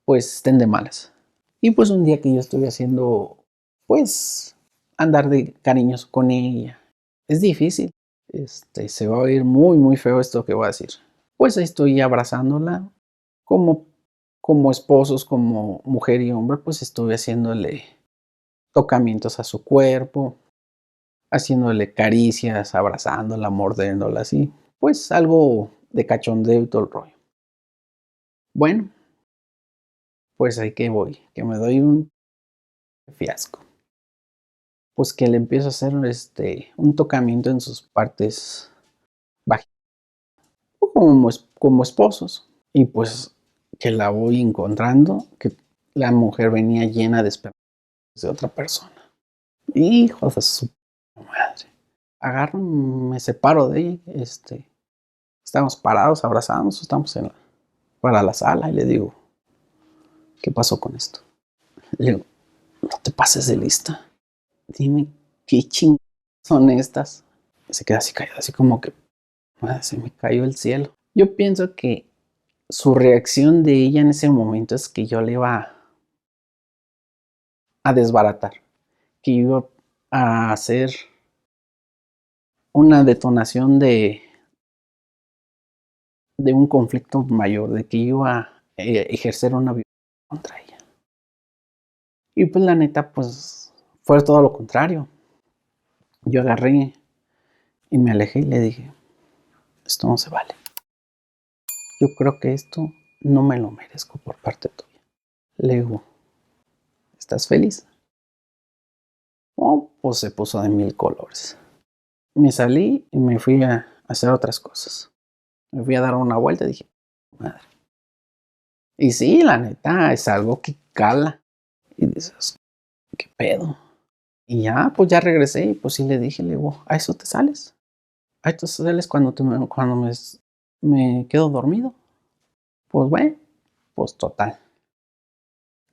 pues estén de malas. Y pues un día que yo estuve haciendo pues andar de cariños con ella, es difícil, se va a oír muy, muy feo esto que voy a decir. Pues estoy abrazándola como como esposos, como mujer y hombre, pues estuve haciéndole tocamientos a su cuerpo, haciéndole caricias, abrazándola, mordiéndola así, pues algo de cachondeo y todo el rollo. Bueno, pues ahí que voy, que me doy un fiasco. Pues que le empiezo a hacer un tocamiento en sus partes bajas, como esposos. Y pues que la voy encontrando, que la mujer venía llena de esperanzas de otra persona. Hijo de su madre. Agarro, me separo de ella, estamos parados, abrazados, estamos para la sala y le digo, ¿qué pasó con esto? Le digo, no te pases de lista. Dime qué chingadas son estas. Se queda así callado, así como que madre, se me cayó el cielo. Yo pienso que su reacción de ella en ese momento es que yo le iba a desbaratar, que iba a hacer una detonación de un conflicto mayor, de que iba ejercer una violencia contra ella. Y pues la neta, pues fue todo lo contrario. Yo agarré y me alejé y le dije, esto no se vale. Yo creo que esto no me lo merezco por parte tuya. Le digo, ¿estás feliz? Oh, pues se puso de 1000 colores. Me salí y me fui a hacer otras cosas. Me fui a dar una vuelta y dije, madre. Y sí, la neta, es algo que cala. Y dices, ¿qué pedo? Y ya, pues ya regresé y pues sí le dije, le digo, ¿a eso te sales? ¿A eso te sales cuando me quedo dormido? Pues bueno, pues total.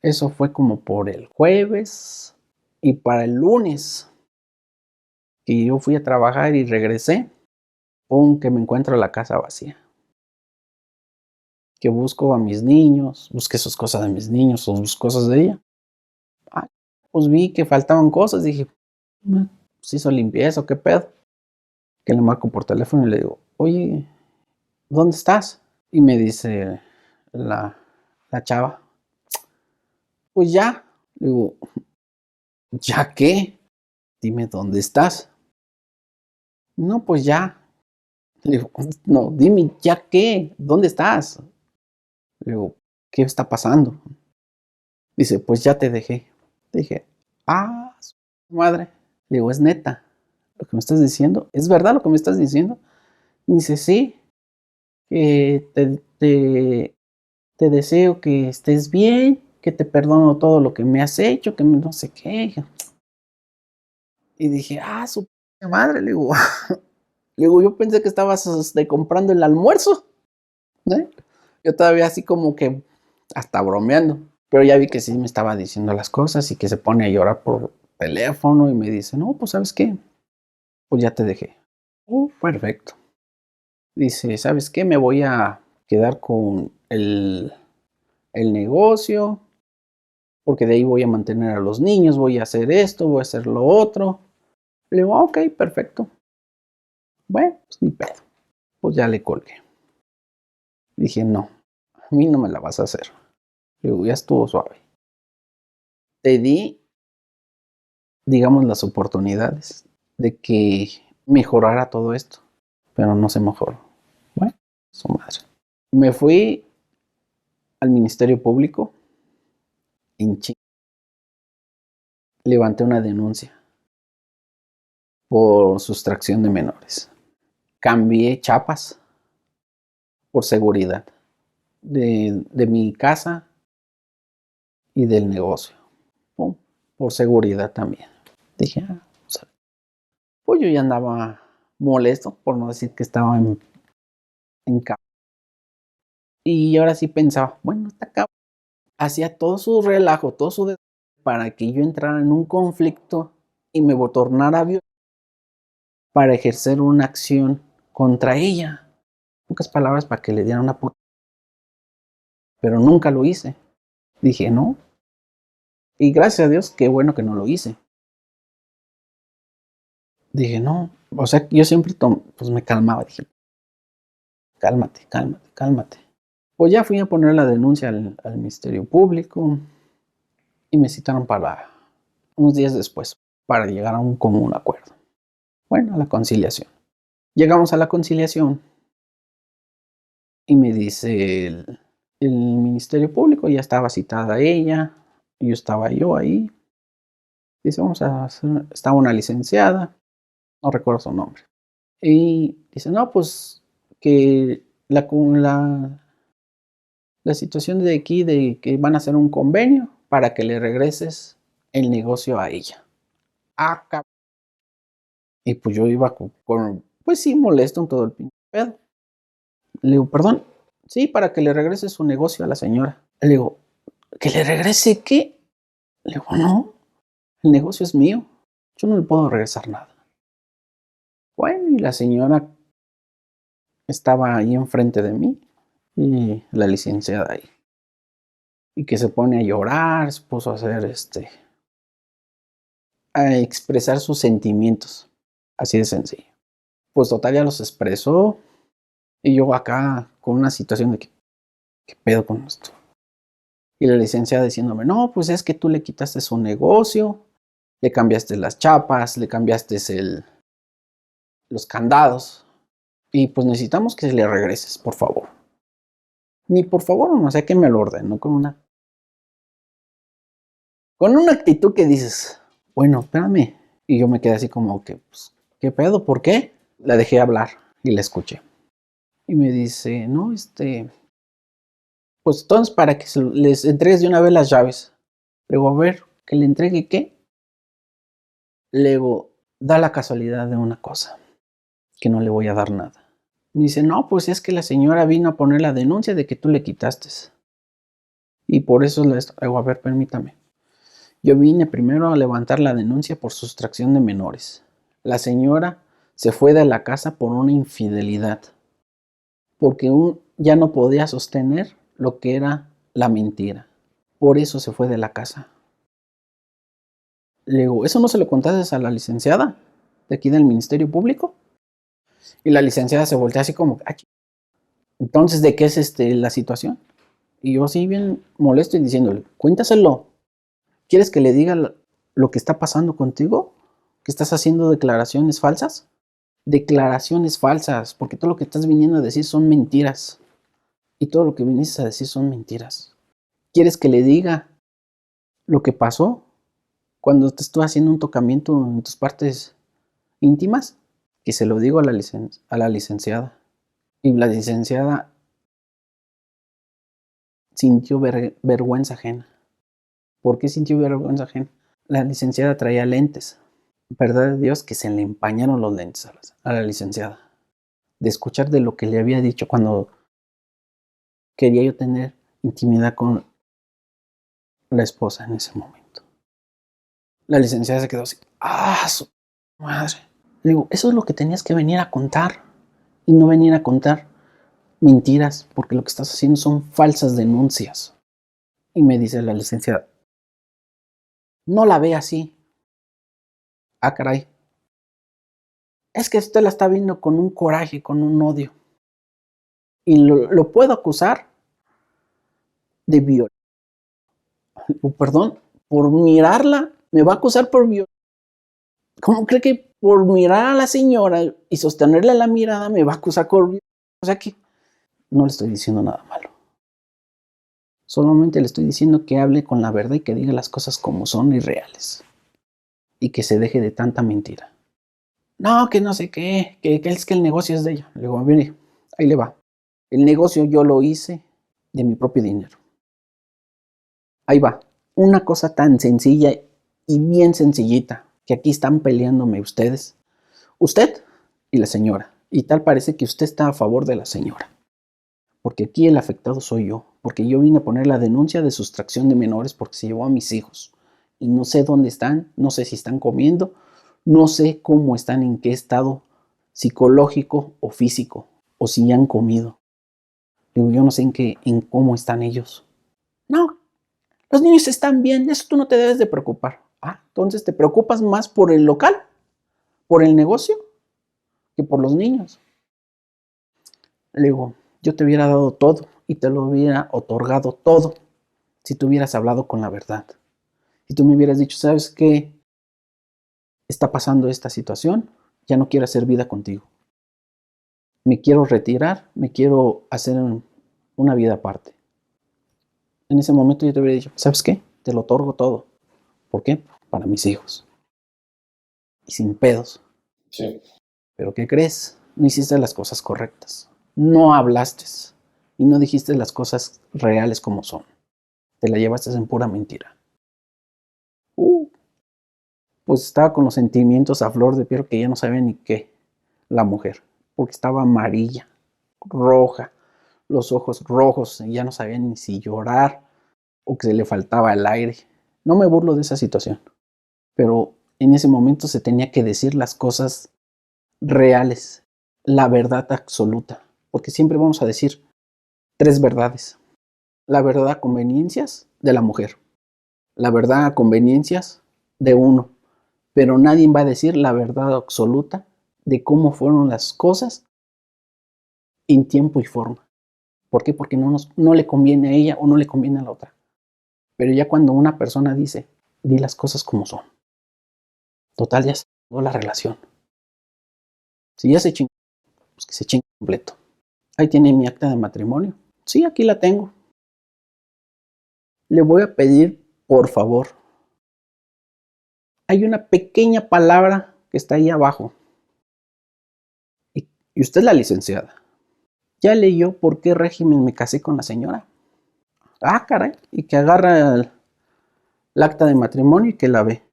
Eso fue como por el jueves y para el lunes que yo fui a trabajar y regresé, pum, que me encuentro la casa vacía. Que busco a mis niños, busqué sus cosas de mis niños, sus cosas de ella. Ah, pues vi que faltaban cosas, dije, ¿se hizo limpieza o qué pedo? Que le marco por teléfono y le digo, oye, ¿dónde estás? Y me dice la chava, pues ya. Le digo, ¿ya qué? Dime dónde estás. No, pues ya. Le digo, no, dime, ¿ya qué? ¿Dónde estás? Le digo, ¿qué está pasando? Dice, pues ya te dejé. Dije, su madre. Le digo, es neta lo que me estás diciendo. ¿Es verdad lo que me estás diciendo? Y dice, sí, que te deseo que estés bien, que te perdono todo lo que me has hecho, que no sé qué. Y dije, su madre. Le digo, yo pensé que estabas comprando el almuerzo. ¿Eh? Yo todavía así como que hasta bromeando. Pero ya vi que sí me estaba diciendo las cosas y que se pone a llorar por teléfono y me dice, no, pues ¿sabes qué? Pues ya te dejé. Perfecto. Dice, ¿sabes qué? Me voy a quedar con el negocio, porque de ahí voy a mantener a los niños, voy a hacer esto, voy a hacer lo otro. Le digo, ok, perfecto. Bueno, pues ni pedo. Pues ya le colgué. Dije, no, a mí no me la vas a hacer. Le digo, ya estuvo suave. Te di, digamos, las oportunidades de que mejorara todo esto, pero no se mejoró. Bueno, su madre. Me fui al Ministerio Público en Chile. Levanté una denuncia por sustracción de menores. Cambié chapas por seguridad de mi casa y del negocio. Pum, por seguridad también. Dije, pues yo ya andaba molesto, por no decir que estaba en casa. Y ahora sí pensaba, bueno, está acá. Hacía todo su relajo, todo su para que yo entrara en un conflicto y me tornara violento para ejercer una acción contra ella. En pocas palabras, para que le diera una puta. Pero nunca lo hice. Dije, no. Y gracias a Dios, qué bueno que no lo hice. Dije, no. O sea, yo siempre pues me calmaba. Dije, cálmate, cálmate, cálmate. Pues ya fui a poner la denuncia al Ministerio Público y me citaron para unos días después para llegar a un común acuerdo. Bueno, a la conciliación. Llegamos a la conciliación y me dice el Ministerio Público, ya estaba citada ella, y estaba yo ahí. Dice, vamos a hacer, estaba una licenciada, no recuerdo su nombre. Y dice, no, pues que la situación de aquí, de que van a hacer un convenio para que le regreses el negocio a ella. Y pues yo iba pues sí, molesto en todo el pinche pedo. Le digo, perdón, sí, para que le regrese su negocio a la señora. Le digo, ¿que le regrese qué? Le digo, no, el negocio es mío. Yo no le puedo regresar nada. Bueno, y la señora estaba ahí enfrente de mí y la licenciada ahí. Y que se pone a llorar, se puso a hacer a expresar sus sentimientos. Así de sencillo. Pues total ya los expresó y yo acá con una situación de que ¿Qué pedo con esto? Y la licenciada diciéndome, no, pues es que tú le quitaste su negocio, le cambiaste las chapas, le cambiaste los candados, y pues necesitamos que le regreses, por favor. Ni por favor, no sé que me lo ordeno con una actitud que dices, bueno, espérame. Y yo me quedé así como que, pues, ¿qué pedo? ¿Por qué? La dejé hablar y la escuché. Y me dice, no, pues entonces para que les entregues de una vez las llaves. Le digo, a ver, ¿que le entregue qué? Le digo, da la casualidad de una cosa, que no le voy a dar nada. Me dice, no, pues es que la señora vino a poner la denuncia de que tú le quitaste. Y por eso le digo, a ver, permítame. Yo vine primero a levantar la denuncia por sustracción de menores. La señora se fue de la casa por una infidelidad, porque ya no podía sostener lo que era la mentira. Por eso se fue de la casa. Le digo, ¿eso no se lo contaste a la licenciada de aquí del Ministerio Público? Y la licenciada se voltea así como, entonces, ¿de qué es la situación? Y yo así bien molesto y diciéndole, cuéntaselo. ¿Quieres que le diga lo que está pasando contigo? ¿Que estás haciendo declaraciones falsas? Declaraciones falsas, porque todo lo que estás viniendo a decir son mentiras. Y todo lo que viniste a decir son mentiras. ¿Quieres que le diga lo que pasó cuando te estuve haciendo un tocamiento en tus partes íntimas? Que se lo digo a la licenciada. Y la licenciada sintió vergüenza ajena. ¿Por qué sintió vergüenza ajena? La licenciada traía lentes. Verdad de Dios que se le empañaron los lentes a la licenciada. De escuchar de lo que le había dicho cuando quería yo tener intimidad con la esposa en ese momento. La licenciada se quedó así. ¡Ah, su madre! Le digo, eso es lo que tenías que venir a contar. Y no venir a contar mentiras, porque lo que estás haciendo son falsas denuncias. Y me dice la licenciada, no la ve así. Ah, caray. Es que usted la está viendo con un coraje, con un odio. Y lo puedo acusar de violencia. Perdón, por mirarla, me va a acusar por violencia. ¿Cómo cree que por mirar a la señora y sostenerle la mirada me va a acusar por violencia? O sea que no le estoy diciendo nada malo. Solamente le estoy diciendo que hable con la verdad y que diga las cosas como son y reales. Y que se deje de tanta mentira. No, que no sé qué, que es que el negocio es de ella. Le digo, mire, ahí le va. El negocio yo lo hice de mi propio dinero. Ahí va. Una cosa tan sencilla y bien sencillita, que aquí están peleándome ustedes. Usted y la señora. Y tal parece que usted está a favor de la señora. Porque aquí el afectado soy yo. Porque yo vine a poner la denuncia de sustracción de menores porque se llevó a mis hijos. Y no sé dónde están, no sé si están comiendo, no sé cómo están, en qué estado psicológico o físico, o si ya han comido. Yo no sé en cómo están ellos. No, los niños están bien, de eso tú no te debes de preocupar. Ah, entonces te preocupas más por el local, por el negocio, que por los niños. Le digo, yo te hubiera dado todo y te lo hubiera otorgado todo si tú hubieras hablado con la verdad. Si tú me hubieras dicho, ¿sabes qué? Está pasando esta situación, ya no quiero hacer vida contigo. Me quiero retirar, me quiero hacer una vida aparte. En ese momento yo te hubiera dicho, ¿sabes qué? Te lo otorgo todo. ¿Por qué? Para mis hijos. Y sin pedos. Sí. Pero ¿qué crees? No hiciste las cosas correctas. No hablaste. Y no dijiste las cosas reales como son. Te la llevaste en pura mentira. Pues estaba con los sentimientos a flor de piel que ya no sabía ni qué. La mujer. Porque estaba amarilla, roja, los ojos rojos. Y ya no sabía ni si llorar o que se le faltaba el aire. No me burlo de esa situación. Pero en ese momento se tenía que decir las cosas reales, la verdad absoluta, porque siempre vamos a decir tres verdades. La verdad a conveniencias de la mujer, la verdad a conveniencias de uno, pero nadie va a decir la verdad absoluta de cómo fueron las cosas en tiempo y forma. ¿Por qué? Porque no le conviene a ella o no le conviene a la otra. Pero ya cuando una persona dice, di las cosas como son. Total, ya se chingó la relación. Si ya se chingó, pues que se chingue completo. Ahí tiene mi acta de matrimonio. Sí, aquí la tengo. Le voy a pedir, por favor, hay una pequeña palabra que está ahí abajo. Y usted es la licenciada. ¿Ya leyó por qué régimen me casé con la señora? Ah, caray. Y que agarra el acta de matrimonio y que la ve.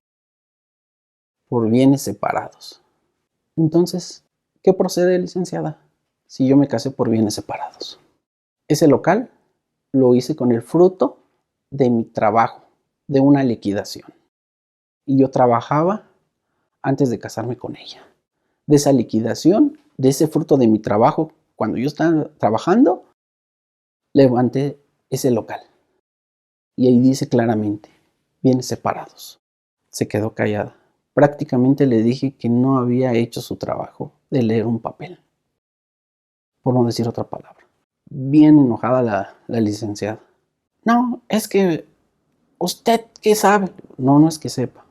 Por bienes separados. Entonces, ¿qué procede, licenciada? Si yo me casé por bienes separados. Ese local lo hice con el fruto de mi trabajo, de una liquidación. Y yo trabajaba antes de casarme con ella. De esa liquidación, de ese fruto de mi trabajo, cuando yo estaba trabajando, levanté ese local. Y ahí dice claramente, bienes separados. Se quedó callada. Prácticamente le dije que no había hecho su trabajo de leer un papel, por no decir otra palabra. Bien enojada la licenciada. No, es que usted qué sabe. No, no es que sepa,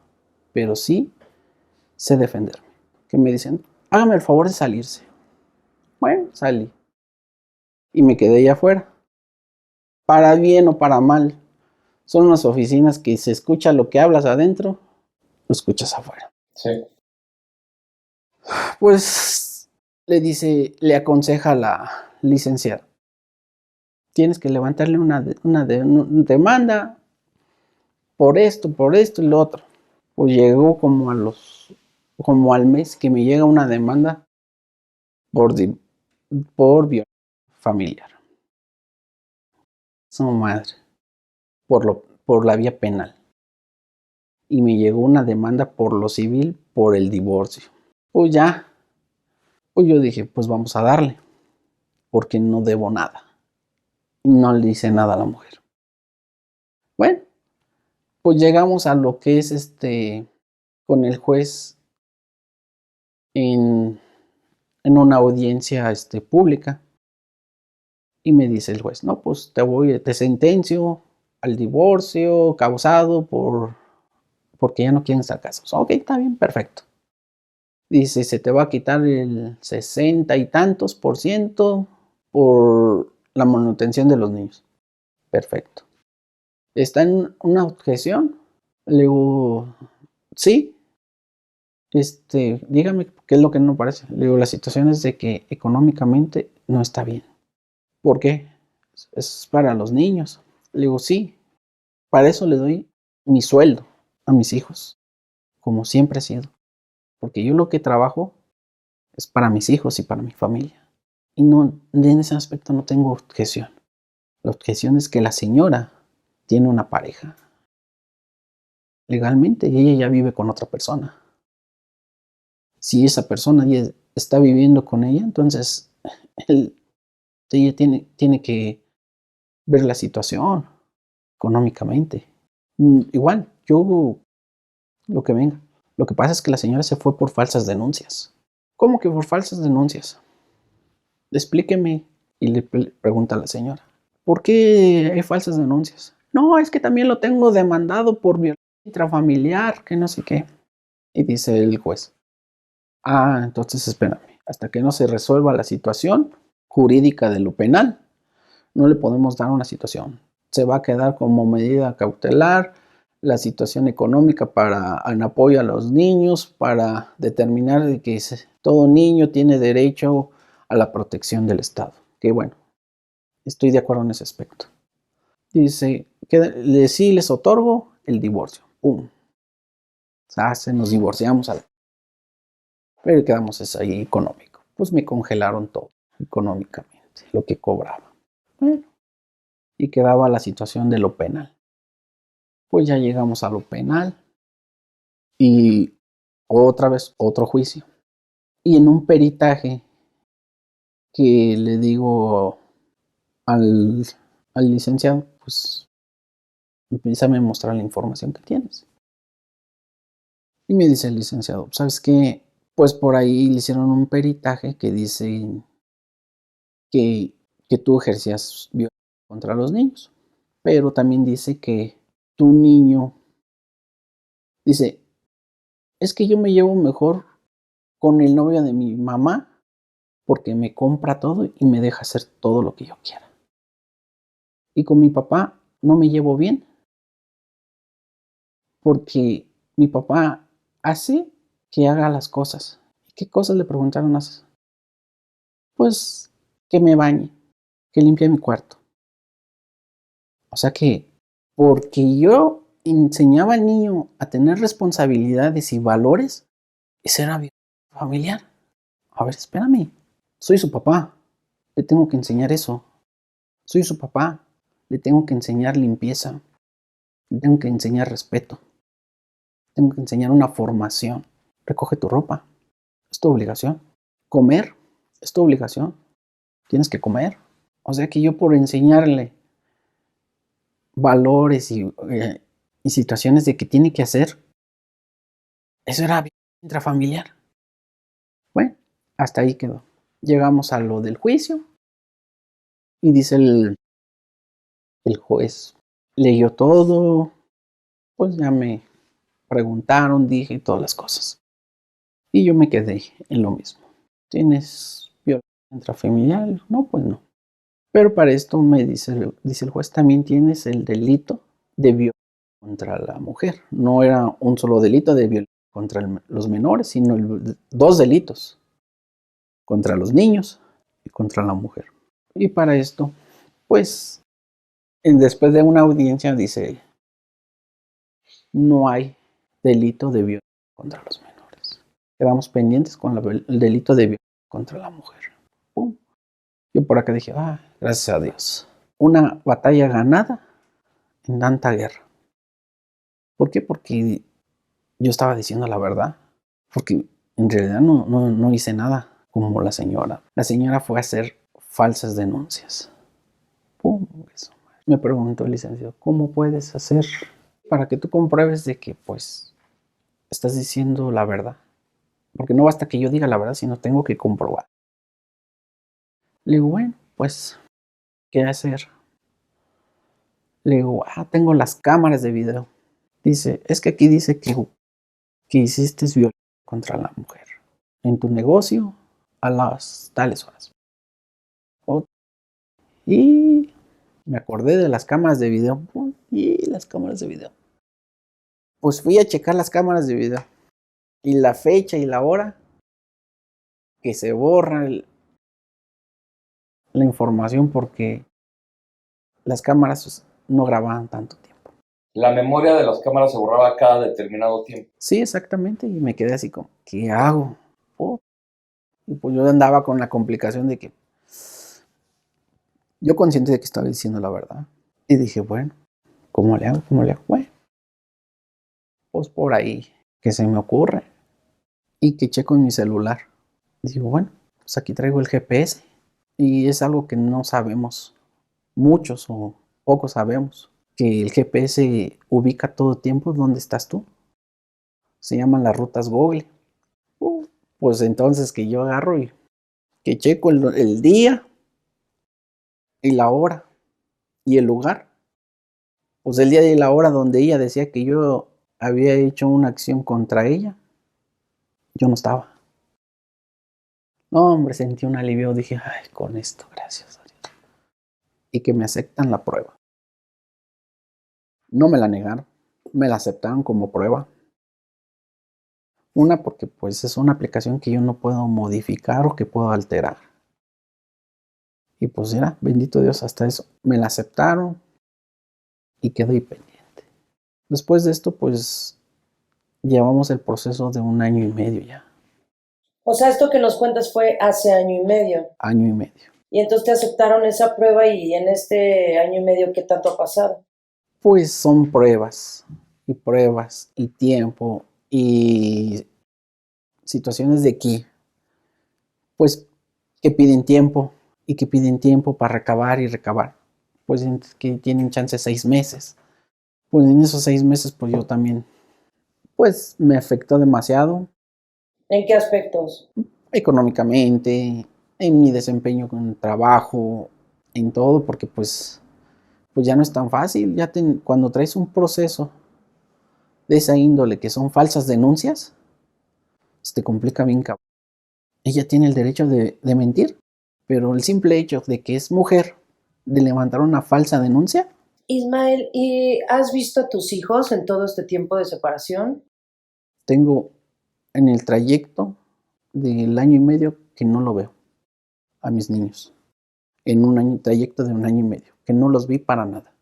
pero sí sé defenderme. Que me dicen, hágame el favor de salirse. Bueno, salí. Y me quedé allá afuera. Para bien o para mal. Son unas oficinas que se escucha lo que hablas adentro, lo escuchas afuera. Sí. Pues le aconseja a la licenciada. Tienes que levantarle una demanda por esto y lo otro. Pues llegó como al mes que me llega una demanda por violencia familiar. Su madre, por la vía penal. Y me llegó una demanda por lo civil, por el divorcio. Pues ya, pues yo dije, pues vamos a darle, porque no debo nada. Y no le dice nada a la mujer. Bueno, pues llegamos a lo que es con el juez en una audiencia pública. Y me dice el juez, no, pues te sentencio al divorcio causado porque ya no quieren estar casados. Ok, está bien, perfecto. Dice, se te va a quitar el 60 y tantos por ciento por la manutención de los niños. Perfecto. ¿Está en una objeción? Le digo, sí. Dígame qué es lo que no parece. Le digo, la situación es de que económicamente no está bien. ¿Por qué? Es para los niños. Le digo, sí. Para eso le doy mi sueldo a mis hijos, como siempre ha sido. Porque yo lo que trabajo es para mis hijos y para mi familia. Y no, en ese aspecto no tengo objeción. La objeción es que la señora tiene una pareja legalmente y ella ya vive con otra persona. Si esa persona ya está viviendo con ella, entonces ella tiene que ver la situación económicamente. Igual, yo lo que venga. Lo que pasa es que la señora se fue por falsas denuncias. ¿Cómo que por falsas denuncias? Explíqueme. Y le pregunta a la señora, ¿por qué hay falsas denuncias? No, es que también lo tengo demandado por violencia intrafamiliar, que no sé qué. Y dice el juez, entonces espérame, hasta que no se resuelva la situación jurídica de lo penal, no le podemos dar una situación. Se va a quedar como medida cautelar la situación económica en apoyo a los niños, para determinar de que todo niño tiene derecho a la protección del Estado. Que bueno, estoy de acuerdo en ese aspecto. Dice que sí les otorgo el divorcio. ¡Pum! Nos divorciamos. Pero quedamos ahí económico. Pues me congelaron todo económicamente, lo que cobraba. Bueno, y quedaba la situación de lo penal. Pues ya llegamos a lo penal y otra vez otro juicio. Y en un peritaje que le digo al licenciado, pues empieza a mostrar la información que tienes. Y me dice el licenciado, ¿sabes qué? Pues por ahí le hicieron un peritaje que dice que que tú ejercías violencia contra los niños. Pero también dice que tu niño, dice, es que yo me llevo mejor con el novio de mi mamá porque me compra todo y me deja hacer todo lo que yo quiera. Y con mi papá no me llevo bien porque mi papá hace que haga las cosas. ¿Y qué cosas le preguntaron? Pues que me bañe, que limpie mi cuarto. O sea que porque yo enseñaba al niño a tener responsabilidades y valores, eso era violencia familiar. A ver, espérame. Soy su papá. Le tengo que enseñar eso. Soy su papá. Le tengo que enseñar limpieza. Le tengo que enseñar respeto. Tengo que enseñar una formación. Recoge tu ropa. Es tu obligación. Comer. Es tu obligación. Tienes que comer. O sea que yo por enseñarle valores y situaciones de que tiene que hacer, eso era violencia intrafamiliar. Bueno, hasta ahí quedó. Llegamos a lo del juicio y dice el juez, leyó todo, pues ya me preguntaron, dije todas las cosas. Y yo me quedé en lo mismo. ¿Tienes violencia intrafamiliar? No, pues no. Pero para esto me dice el juez, también tienes el delito de violencia contra la mujer. No era un solo delito de violencia contra los menores, sino dos delitos, contra los niños y contra la mujer. Y para esto, pues, después de una audiencia dice, no hay delito de violencia contra los menores. Quedamos pendientes con el delito de violencia contra la mujer. ¡Pum! Yo por acá dije, gracias a Dios. Una batalla ganada en tanta guerra. ¿Por qué? Porque yo estaba diciendo la verdad. Porque en realidad no hice nada como la señora. La señora fue a hacer falsas denuncias. ¡Pum! Eso. Me preguntó el licenciado, ¿cómo puedes hacer para que tú compruebes de que pues estás diciendo la verdad? Porque no basta que yo diga la verdad, sino tengo que comprobar. Le digo, bueno, pues, ¿qué hacer? Le digo, tengo las cámaras de video. Dice, es que aquí dice que hiciste violencia contra la mujer en tu negocio a las tales horas. Y me acordé de las cámaras de video. Y las cámaras de video. Pues fui a checar las cámaras de video. Y la fecha y la hora que se borra la información porque las cámaras no grababan tanto tiempo. La memoria de las cámaras se borraba cada determinado tiempo. Sí, exactamente. Y me quedé así como, ¿qué hago? Y pues yo andaba con la complicación de que yo consciente de que estaba diciendo la verdad. Y dije, bueno, ¿cómo le hago? ¿Cómo le hago? Bueno, pues por ahí que se me ocurre y que checo en mi celular. Digo, bueno, pues aquí traigo el GPS y es algo que no sabemos, muchos o pocos sabemos, que el GPS ubica todo tiempo dónde estás tú. Se llaman las rutas Google. Pues entonces que yo agarro y que checo el día y la hora y el lugar. Pues el día y la hora donde ella decía que yo había hecho una acción contra ella, yo no estaba. No, hombre, sentí un alivio, dije, con esto, gracias a Dios. Y que me aceptan la prueba. No me la negaron, me la aceptaron como prueba. Una, porque pues es una aplicación que yo no puedo modificar o que puedo alterar. Y pues era, bendito Dios, hasta eso. Me la aceptaron y quedé pendiente. Después de esto, pues llevamos el proceso de 1 año y medio ya. O sea, esto que nos cuentas fue hace año y medio. Año y medio. Y entonces te aceptaron esa prueba y en este año y medio, ¿qué tanto ha pasado? Pues son pruebas y tiempo y situaciones de aquí, pues que piden tiempo y que piden tiempo para recabar y recabar. Pues que tienen chance 6 meses. Pues en esos 6 meses, pues yo también, pues me afectó demasiado. ¿En qué aspectos? Económicamente, en mi desempeño con el trabajo, en todo, porque pues ya no es tan fácil. Cuando traes un proceso de esa índole que son falsas denuncias, se te complica bien cabrón. Ella tiene el derecho de mentir, pero el simple hecho de que es mujer, de levantar una falsa denuncia. Ismael, ¿y has visto a tus hijos en todo este tiempo de separación? Tengo en el trayecto del año y medio que no lo veo a mis niños. En un trayecto de un año y medio, que no los vi para nada.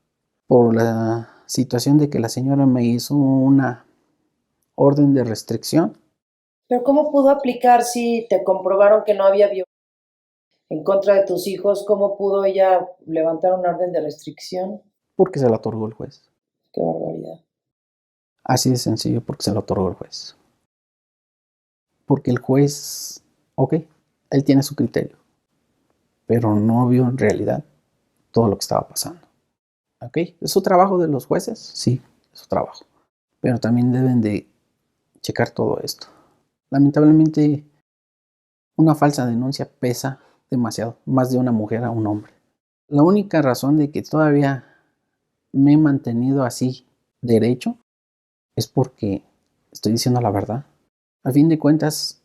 Por la situación de que la señora me hizo una orden de restricción. Pero ¿cómo pudo aplicar si te comprobaron que no había violencia en contra de tus hijos? ¿Cómo pudo ella levantar una orden de restricción? Porque se la otorgó el juez. Qué barbaridad. Así de sencillo, porque se la otorgó el juez. Porque el juez, ok, él tiene su criterio, pero no vio en realidad todo lo que estaba pasando. ¿Ok? ¿Es su trabajo de los jueces? Sí, es su trabajo. Pero también deben de checar todo esto. Lamentablemente, una falsa denuncia pesa demasiado, más de una mujer a un hombre. La única razón de que todavía me he mantenido así derecho es porque estoy diciendo la verdad. A fin de cuentas,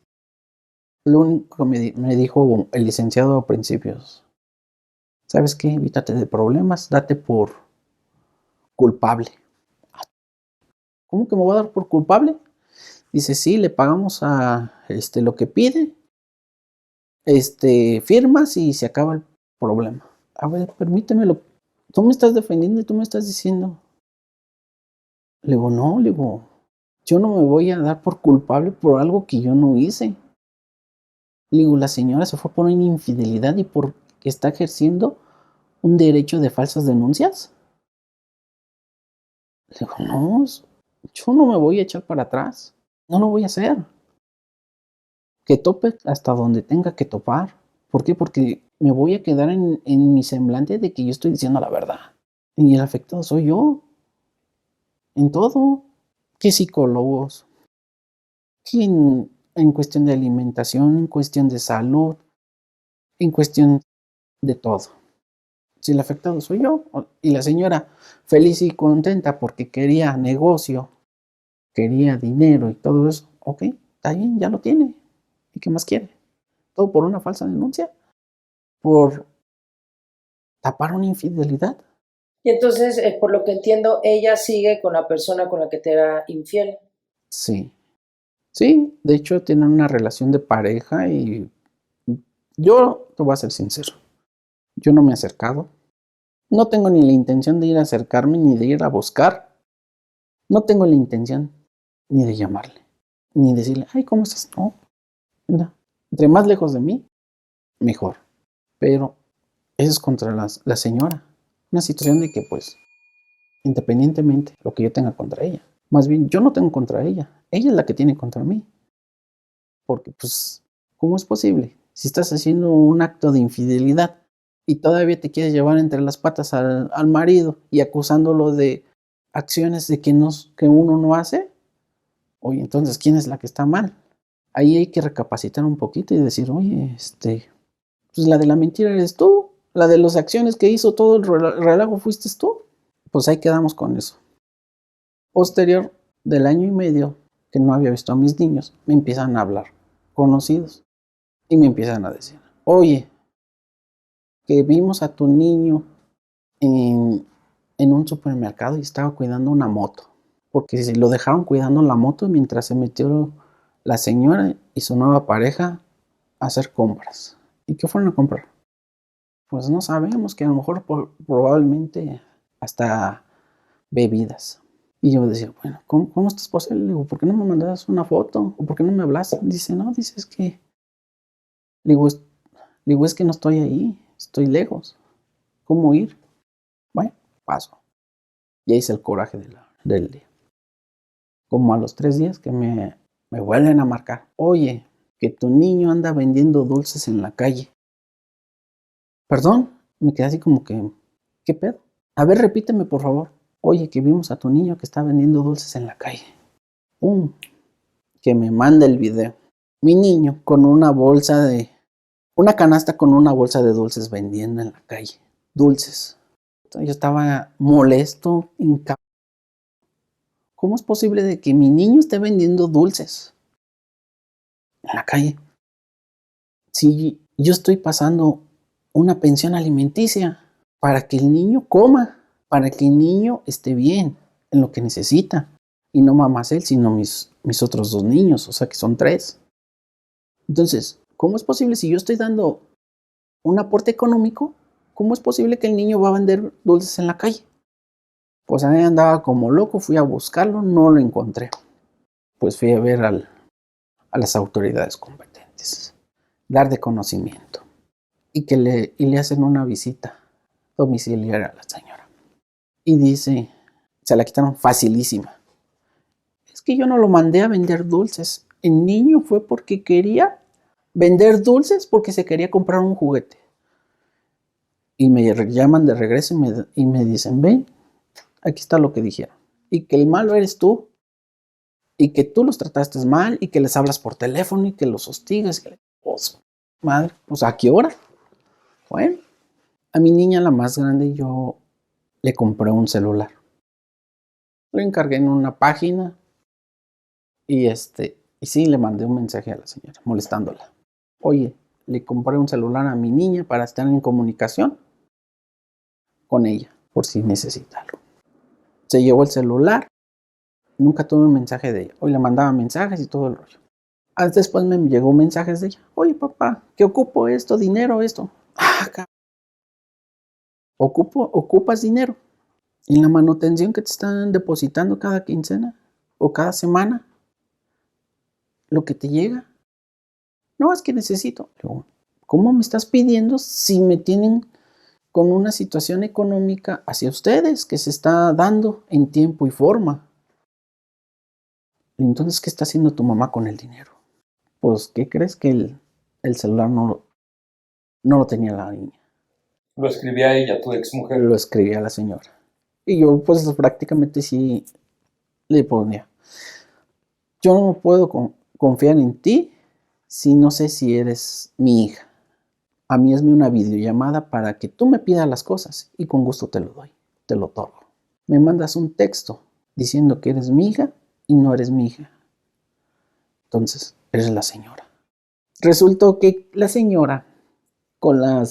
lo único que me dijo el licenciado a principios, ¿sabes qué? Evítate de problemas, date por culpable. ¿Cómo que me voy a dar por culpable? Dice, sí, le pagamos a lo que pide, firmas y se acaba el problema. A ver, permítemelo. Tú me estás defendiendo y tú me estás diciendo. Le digo, no, yo no me voy a dar por culpable por algo que yo no hice. Le digo, la señora se fue por una infidelidad y porque está ejerciendo un derecho de falsas denuncias. Le digo, no, yo no me voy a echar para atrás. No lo voy a hacer. Que tope hasta donde tenga que topar. ¿Por qué? Porque me voy a quedar en mi semblante de que yo estoy diciendo la verdad. Y el afectado soy yo. En todo. ¿Qué psicólogos? ¿Qué en cuestión de alimentación? ¿En cuestión de salud? En cuestión de todo. Si el afectado soy yo y la señora feliz y contenta porque quería negocio, quería dinero y todo eso, ok, está bien, ya lo tiene. ¿Y qué más quiere? Todo por una falsa denuncia, por tapar una infidelidad. Y entonces, por lo que entiendo, ella sigue con la persona con la que te era infiel. Sí, sí, de hecho tienen una relación de pareja y yo te voy a ser sincero, yo no me he acercado, no tengo ni la intención de ir a acercarme ni de ir a buscar, no tengo la intención ni de llamarle, ni decirle, ay, ¿cómo estás? No, mira, entre más lejos de mí, mejor, pero eso es contra la señora, una situación de que pues, independientemente lo que yo tenga contra ella, más bien yo no tengo contra ella es la que tiene contra mí, porque pues, ¿cómo es posible? Si estás haciendo un acto de infidelidad y todavía te quieres llevar entre las patas al marido y acusándolo de acciones de que uno no hace, oye, entonces, ¿quién es la que está mal? Ahí hay que recapacitar un poquito y decir, oye, pues la de la mentira eres tú, la de las acciones que hizo todo el relajo fuiste tú. Pues ahí quedamos con eso. Posterior del año y medio que no había visto a mis niños, me empiezan a hablar conocidos y me empiezan a decir, oye, que vimos a tu niño en un supermercado y estaba cuidando una moto, porque si lo dejaron cuidando la moto mientras se metió la señora y su nueva pareja a hacer compras. ¿Y qué fueron a comprar? Pues no sabemos, que a lo mejor probablemente hasta bebidas. Y yo decía, bueno, ¿cómo estás posible? Le digo, ¿por qué no me mandas una foto? ¿O por qué no me hablas? Dice, no, dices que... Le digo, es que no estoy ahí, estoy lejos. ¿Cómo ir? Bueno, paso. Ya hice el coraje del día. Como a los 3 días que me vuelven a marcar. Oye, que tu niño anda vendiendo dulces en la calle. Perdón, me quedé así como que, ¿qué pedo? A ver, repíteme por favor. Oye, que vimos a tu niño que está vendiendo dulces en la calle. Que me manda el video. Mi niño con una canasta con una bolsa de dulces vendiendo en la calle. dulces. Yo estaba molesto, ¿cómo es posible de que mi niño esté vendiendo dulces en la calle? Si yo estoy pasando una pensión alimenticia para que el niño coma, para que el niño esté bien en lo que necesita. Y no mamás él, sino mis otros 2 niños, o sea que son 3. Entonces, ¿cómo es posible si yo estoy dando un aporte económico? ¿Cómo es posible que el niño va a vender dulces en la calle? Pues ahí andaba como loco, fui a buscarlo, no lo encontré. Pues fui a ver a las autoridades competentes, dar de conocimiento y le hacen una visita domiciliaria a la señora. Y dice, se la quitaron facilísima. Es que yo no lo mandé a vender dulces. El niño fue porque quería vender dulces porque se quería comprar un juguete. Y me llaman de regreso y me dicen, ven, aquí está lo que dijeron. Y que el malo eres tú. Y que tú los trataste mal y que les hablas por teléfono y que los hostigas. Pues, madre, pues ¿a qué hora? Bueno, a mi niña, la más grande, yo le compré un celular. Lo encargué en una página y sí, le mandé un mensaje a la señora molestándola. Oye, le compré un celular a mi niña para estar en comunicación con ella, por si necesita algo. Se llevó el celular, nunca tuve un mensaje de ella. Hoy le mandaba mensajes y todo el rollo. Después me llegó mensajes de ella. Oye, papá, ¿qué ocupo esto? Dinero, esto. Ocupas dinero en la manutención que te están depositando cada quincena o cada semana. Lo que te llega. No, es que necesito. Luego, ¿cómo me estás pidiendo si me tienen con una situación económica hacia ustedes que se está dando en tiempo y forma? Entonces, ¿qué está haciendo tu mamá con el dinero? Pues, ¿qué crees? Que el celular no lo tenía la niña. Lo escribía ella, tu exmujer. Lo escribía la señora. Y yo, pues, prácticamente sí le ponía. Yo no puedo confiar en ti si no sé si eres mi hija. A mí hazme una videollamada para que tú me pidas las cosas y con gusto te lo doy, te lo otorgo. Me mandas un texto diciendo que eres mi hija y no eres mi hija. Entonces, eres la señora. Resultó que la señora, con la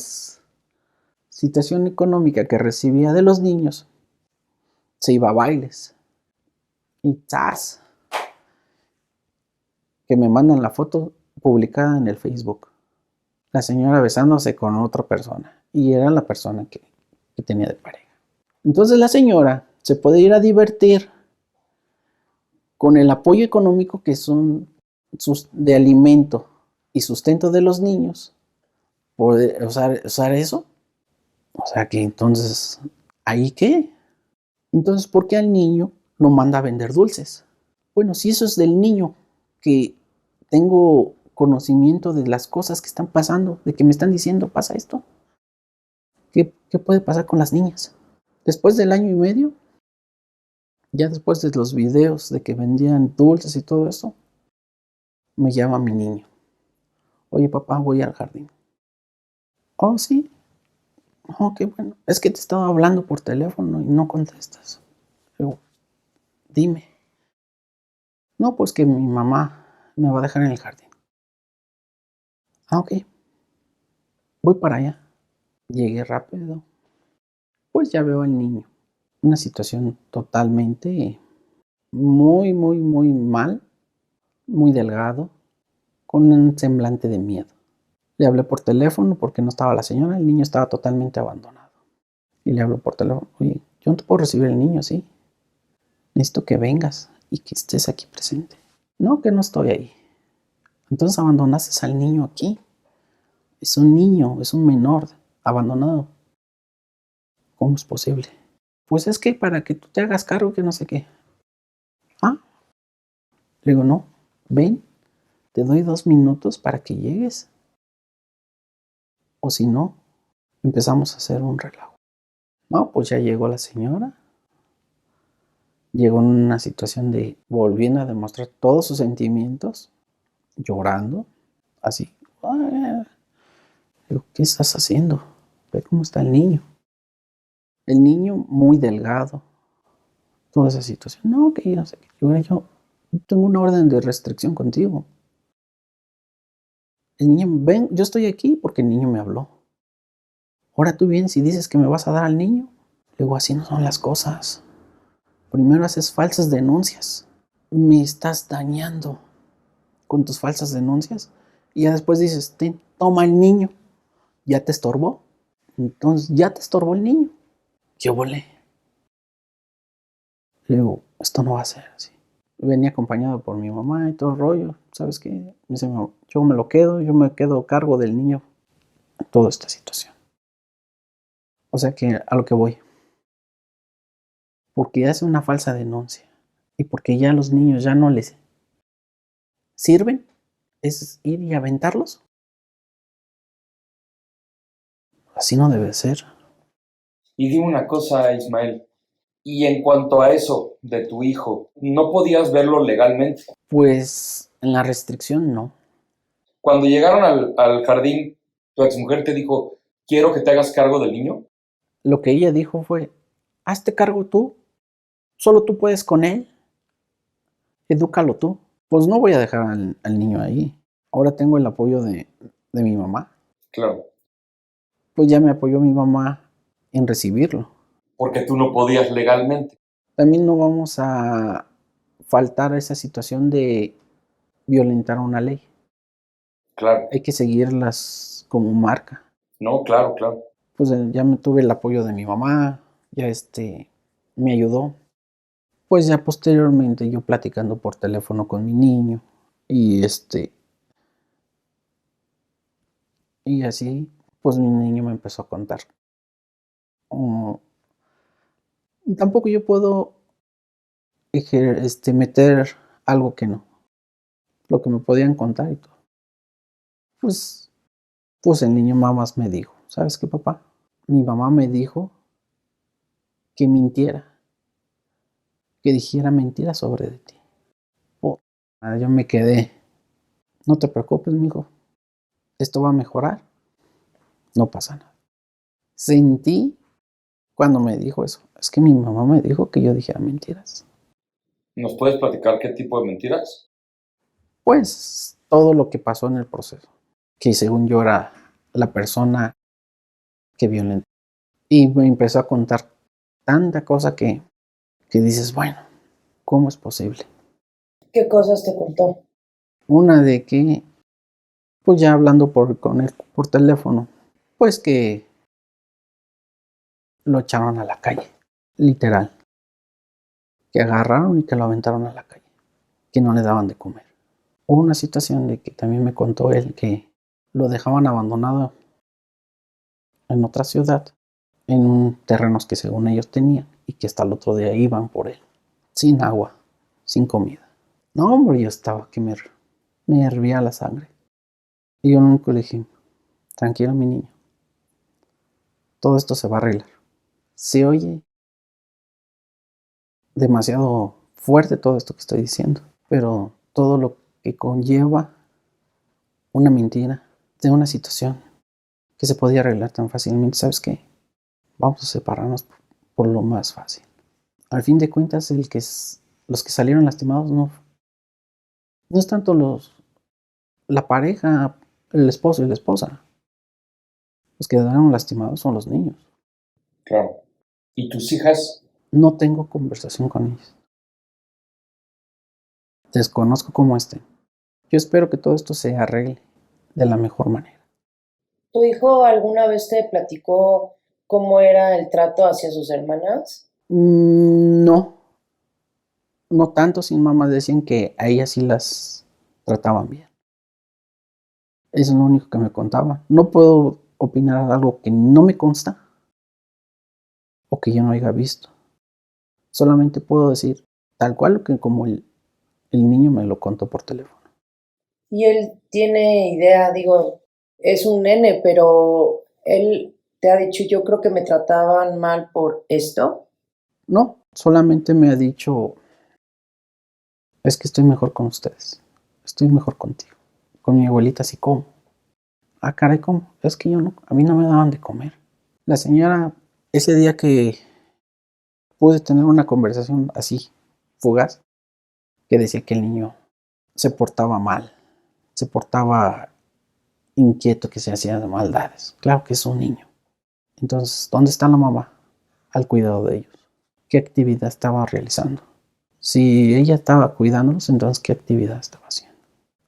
situación económica que recibía de los niños, se iba a bailes. Y ¡zas! Que me mandan la foto publicada en el Facebook. La señora besándose con otra persona. Y era la persona que tenía de pareja. Entonces la señora se puede ir a divertir con el apoyo económico que son de alimento y sustento de los niños. Poder usar eso. O sea que entonces, ¿ahí qué? Entonces, ¿por qué al niño lo manda a vender dulces? Bueno, si eso es del niño, que tengo conocimiento de las cosas que están pasando, de que me están diciendo, pasa esto. ¿Qué puede pasar con las niñas? Después del 1 año y medio, ya después de los videos de que vendían dulces y todo eso, me llama mi niño. Oye, papá, voy al jardín. Oh, sí. Oh, qué bueno. Es que te estaba hablando por teléfono y no contestas. Digo, dime. No, pues que mi mamá me va a dejar en el jardín. Ok. Voy para allá. Llegué rápido. Pues ya veo al niño. Una situación totalmente muy, muy, muy mal. Muy delgado. Con un semblante de miedo. Le hablé por teléfono porque no estaba la señora. El niño estaba totalmente abandonado. Y le hablo por teléfono. Oye, yo no te puedo recibir el niño, ¿sí? Necesito que vengas y que estés aquí presente. No, que no estoy ahí. Entonces abandonaste al niño aquí. Es un niño, es un menor abandonado. ¿Cómo es posible? Pues es que para que tú te hagas cargo que no sé qué. Ah, le digo, no, ven, te doy 2 minutos para que llegues. O si no, empezamos a hacer un relajo. No, pues ya llegó la señora. Llegó en una situación de volviendo a demostrar todos sus sentimientos, llorando, así. Digo, ¿qué estás haciendo? Ve cómo está el niño. El niño muy delgado, toda esa situación. No, que yo no sé qué. Yo tengo una orden de restricción contigo. El niño, ven, yo estoy aquí porque el niño me habló. Ahora tú vienes y dices que me vas a dar al niño. Le digo, así no son las cosas. Primero haces falsas denuncias. Me estás dañando con tus falsas denuncias. Y ya después dices, toma el niño. ¿Ya te estorbó? Entonces, ya te estorbó el niño. Yo volé. Le digo, esto no va a ser así. Venía acompañado por mi mamá y todo el rollo. ¿Sabes qué? Me dice, yo me quedo a cargo del niño en toda esta situación. O sea que a lo que voy. Porque hace una falsa denuncia y porque ya los niños ya no les sirven, es ir y aventarlos. Así no debe ser. Y dime una cosa, Ismael. Y en cuanto a eso de tu hijo, ¿no podías verlo legalmente? Pues en la restricción no. Cuando llegaron al jardín, tu exmujer te dijo, quiero que te hagas cargo del niño. Lo que ella dijo fue, hazte cargo tú, solo tú puedes con él, edúcalo tú. Pues no voy a dejar al niño ahí. Ahora tengo el apoyo de mi mamá. Claro, Pues ya me apoyó mi mamá en recibirlo. porque tú no podías legalmente. También no vamos a faltar a esa situación de violentar una ley. Claro, Hay que seguirlas como marca. no, claro, claro. Pues ya me tuve el apoyo de mi mamá, ya me ayudó. Pues ya posteriormente yo platicando por teléfono con mi niño y y así pues mi niño me empezó a contar. Mm, Tampoco yo puedo meter algo que no, lo que me podían contar y todo. Pues, pues el niño mamás me dijo, ¿sabes qué, papá? Mi mamá me dijo que mintiera, que dijera mentiras sobre de ti. Oh, yo me quedé. No te preocupes, mijo. Esto va a mejorar. No pasa nada. Sentí cuando me dijo eso. Es que mi mamá me dijo que yo dijera mentiras. ¿Nos puedes platicar qué tipo de mentiras? Pues todo lo que pasó en el proceso. Que según yo era la persona que violentó. Y me empezó a contar tanta cosa que dices, bueno, ¿cómo es posible? ¿Qué cosas te contó? Una de que, pues ya hablando con él por teléfono, pues que lo echaron a la calle, literal. Que agarraron y que lo aventaron a la calle, que no le daban de comer. Hubo una situación de que también me contó él que lo dejaban abandonado en otra ciudad, en un terrenos que según ellos tenían y que hasta el otro día iban por él, sin agua, sin comida. No, hombre, yo estaba que me hervía la sangre. Y yo nunca le dije, tranquilo mi niño, todo esto se va a arreglar. Se oye demasiado fuerte todo esto que estoy diciendo, pero todo lo que conlleva una mentira de una situación que se podía arreglar tan fácilmente, ¿sabes qué? Vamos a separarnos por lo más fácil. Al fin de cuentas, los que salieron lastimados no es tanto la pareja, el esposo y la esposa. Los que quedaron lastimados son los niños. Claro. ¿Y tus hijas? No tengo conversación con ellos. Desconozco cómo estén. Yo espero que todo esto se arregle de la mejor manera. ¿Tu hijo alguna vez te platicó cómo era el trato hacia sus hermanas? No, no tanto, sin mamás decían que a ellas sí las trataban bien. Eso es lo único que me contaba. No puedo opinar algo que no me consta o que yo no haya visto. Solamente puedo decir tal cual que como el niño me lo contó por teléfono. Y él tiene idea, digo, es un nene, pero él te ha dicho, yo creo que me trataban mal por esto. No, solamente me ha dicho, es que estoy mejor con ustedes. Estoy mejor contigo. Con mi abuelita sí como. Ah, caray, ¿cómo? Es que yo no, a mí no me daban de comer. La señora ese día que pude tener una conversación así, fugaz, que decía que el niño se portaba mal, se portaba inquieto, que se hacía maldades. Claro que es un niño. Entonces, ¿dónde está la mamá al cuidado de ellos? ¿Qué actividad estaba realizando? Si ella estaba cuidándolos, entonces ¿qué actividad estaba haciendo?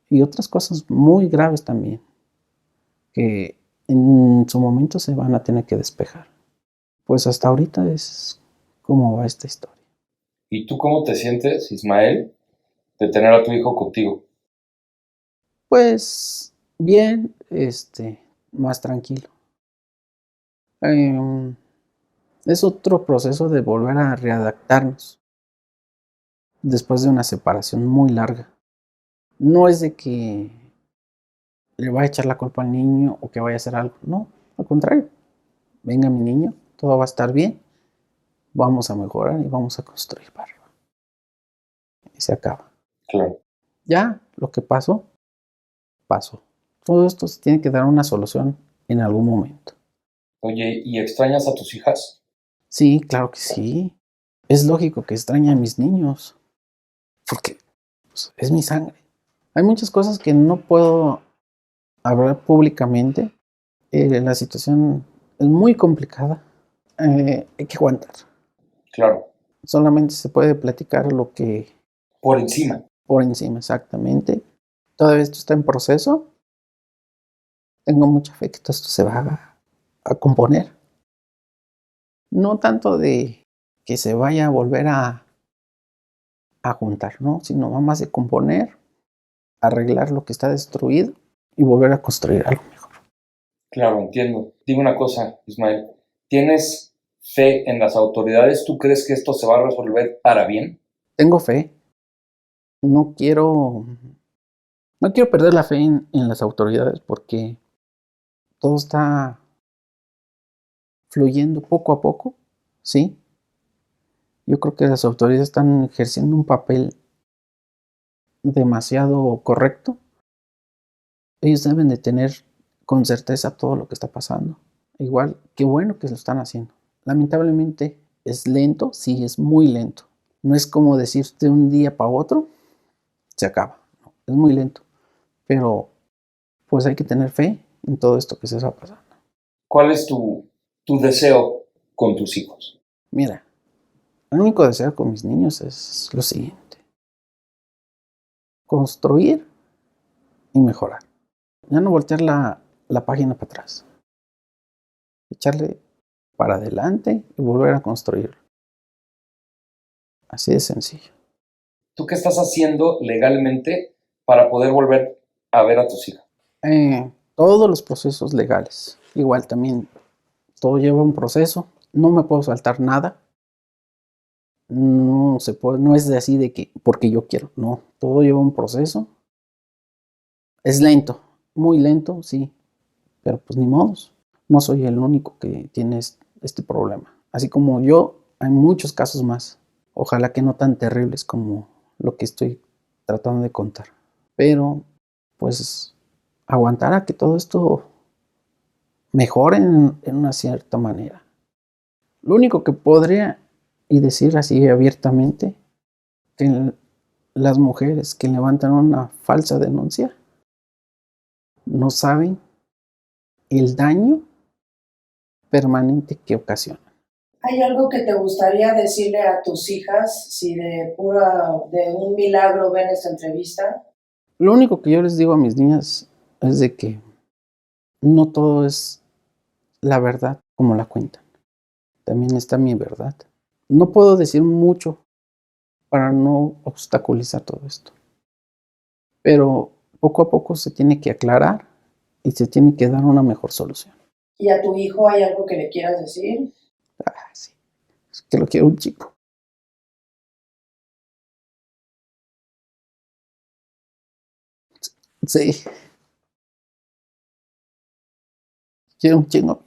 Y otras cosas muy graves también, que en su momento se van a tener que despejar. Pues hasta ahorita es como va esta historia. ¿Y tú cómo te sientes, Ismael, de tener a tu hijo contigo? Pues bien, más tranquilo. Em, es otro proceso de volver a readaptarnos después de una separación muy larga. No es de que le vaya a echar la culpa al niño o que vaya a hacer algo. No, al contrario. Venga mi niño, todo va a estar bien. Vamos a mejorar y vamos a construir para arriba. Y se acaba. Claro. Ya, lo que pasó, pasó. Todo esto se tiene que dar una solución en algún momento. Oye, ¿y extrañas a tus hijas? Sí, claro que sí. Es lógico que extrañe a mis niños, porque pues, es mi sangre. Hay muchas cosas que no puedo hablar públicamente. La situación es muy complicada. Hay que aguantar. Claro. Solamente se puede platicar lo que Por encima. por encima, exactamente. Todo esto está en proceso. Tengo mucha fe que todo esto se va a componer. No tanto de que se vaya a volver a juntar, ¿no? Sino más de componer, arreglar lo que está destruido y volver a construir algo mejor. Claro, entiendo. Dime una cosa, Ismael. ¿Tienes fe en las autoridades? ¿Tú crees que esto se va a resolver para bien? Tengo fe. No quiero, no quiero perder la fe en las autoridades porque todo está fluyendo poco a poco, ¿sí? Yo creo que las autoridades están ejerciendo un papel demasiado correcto. Ellos deben de tener con certeza todo lo que está pasando. Igual, qué bueno que lo están haciendo. Lamentablemente es lento, sí, es muy lento. No es como decirte un día para otro, se acaba. No, es muy lento. Pero pues hay que tener fe en todo esto que se está pasando. ¿Cuál es tu deseo con tus hijos? Mira, el único deseo con mis niños es lo siguiente. Construir y mejorar. Ya no voltear la página para atrás. Echarle para adelante y volver a construirlo. Así de sencillo. ¿Tú qué estás haciendo legalmente para poder volver a ver a tus hijas? Todos los procesos legales. Igual también todo lleva un proceso. No me puedo saltar nada. No se puede, no es de así de que porque yo quiero. No, todo lleva un proceso. Es lento, muy lento, sí. Pero pues ni modos. No soy el único que tiene este problema. Así como yo, hay muchos casos más. Ojalá que no tan terribles como lo que estoy tratando de contar. Pero, pues, aguantar a que todo esto mejore en una cierta manera. Lo único que podría y decir así abiertamente, que las mujeres que levantan una falsa denuncia no saben el daño permanente que ocasionan. ¿Hay algo que te gustaría decirle a tus hijas si de un milagro ven esta entrevista? Lo único que yo les digo a mis niñas es de que no todo es la verdad como la cuentan. También está mi verdad. No puedo decir mucho para no obstaculizar todo esto. Pero poco a poco se tiene que aclarar y se tiene que dar una mejor solución. ¿Y a tu hijo hay algo que le quieras decir? Sí, es que lo quiero un chico. Sí, quiero un chingo.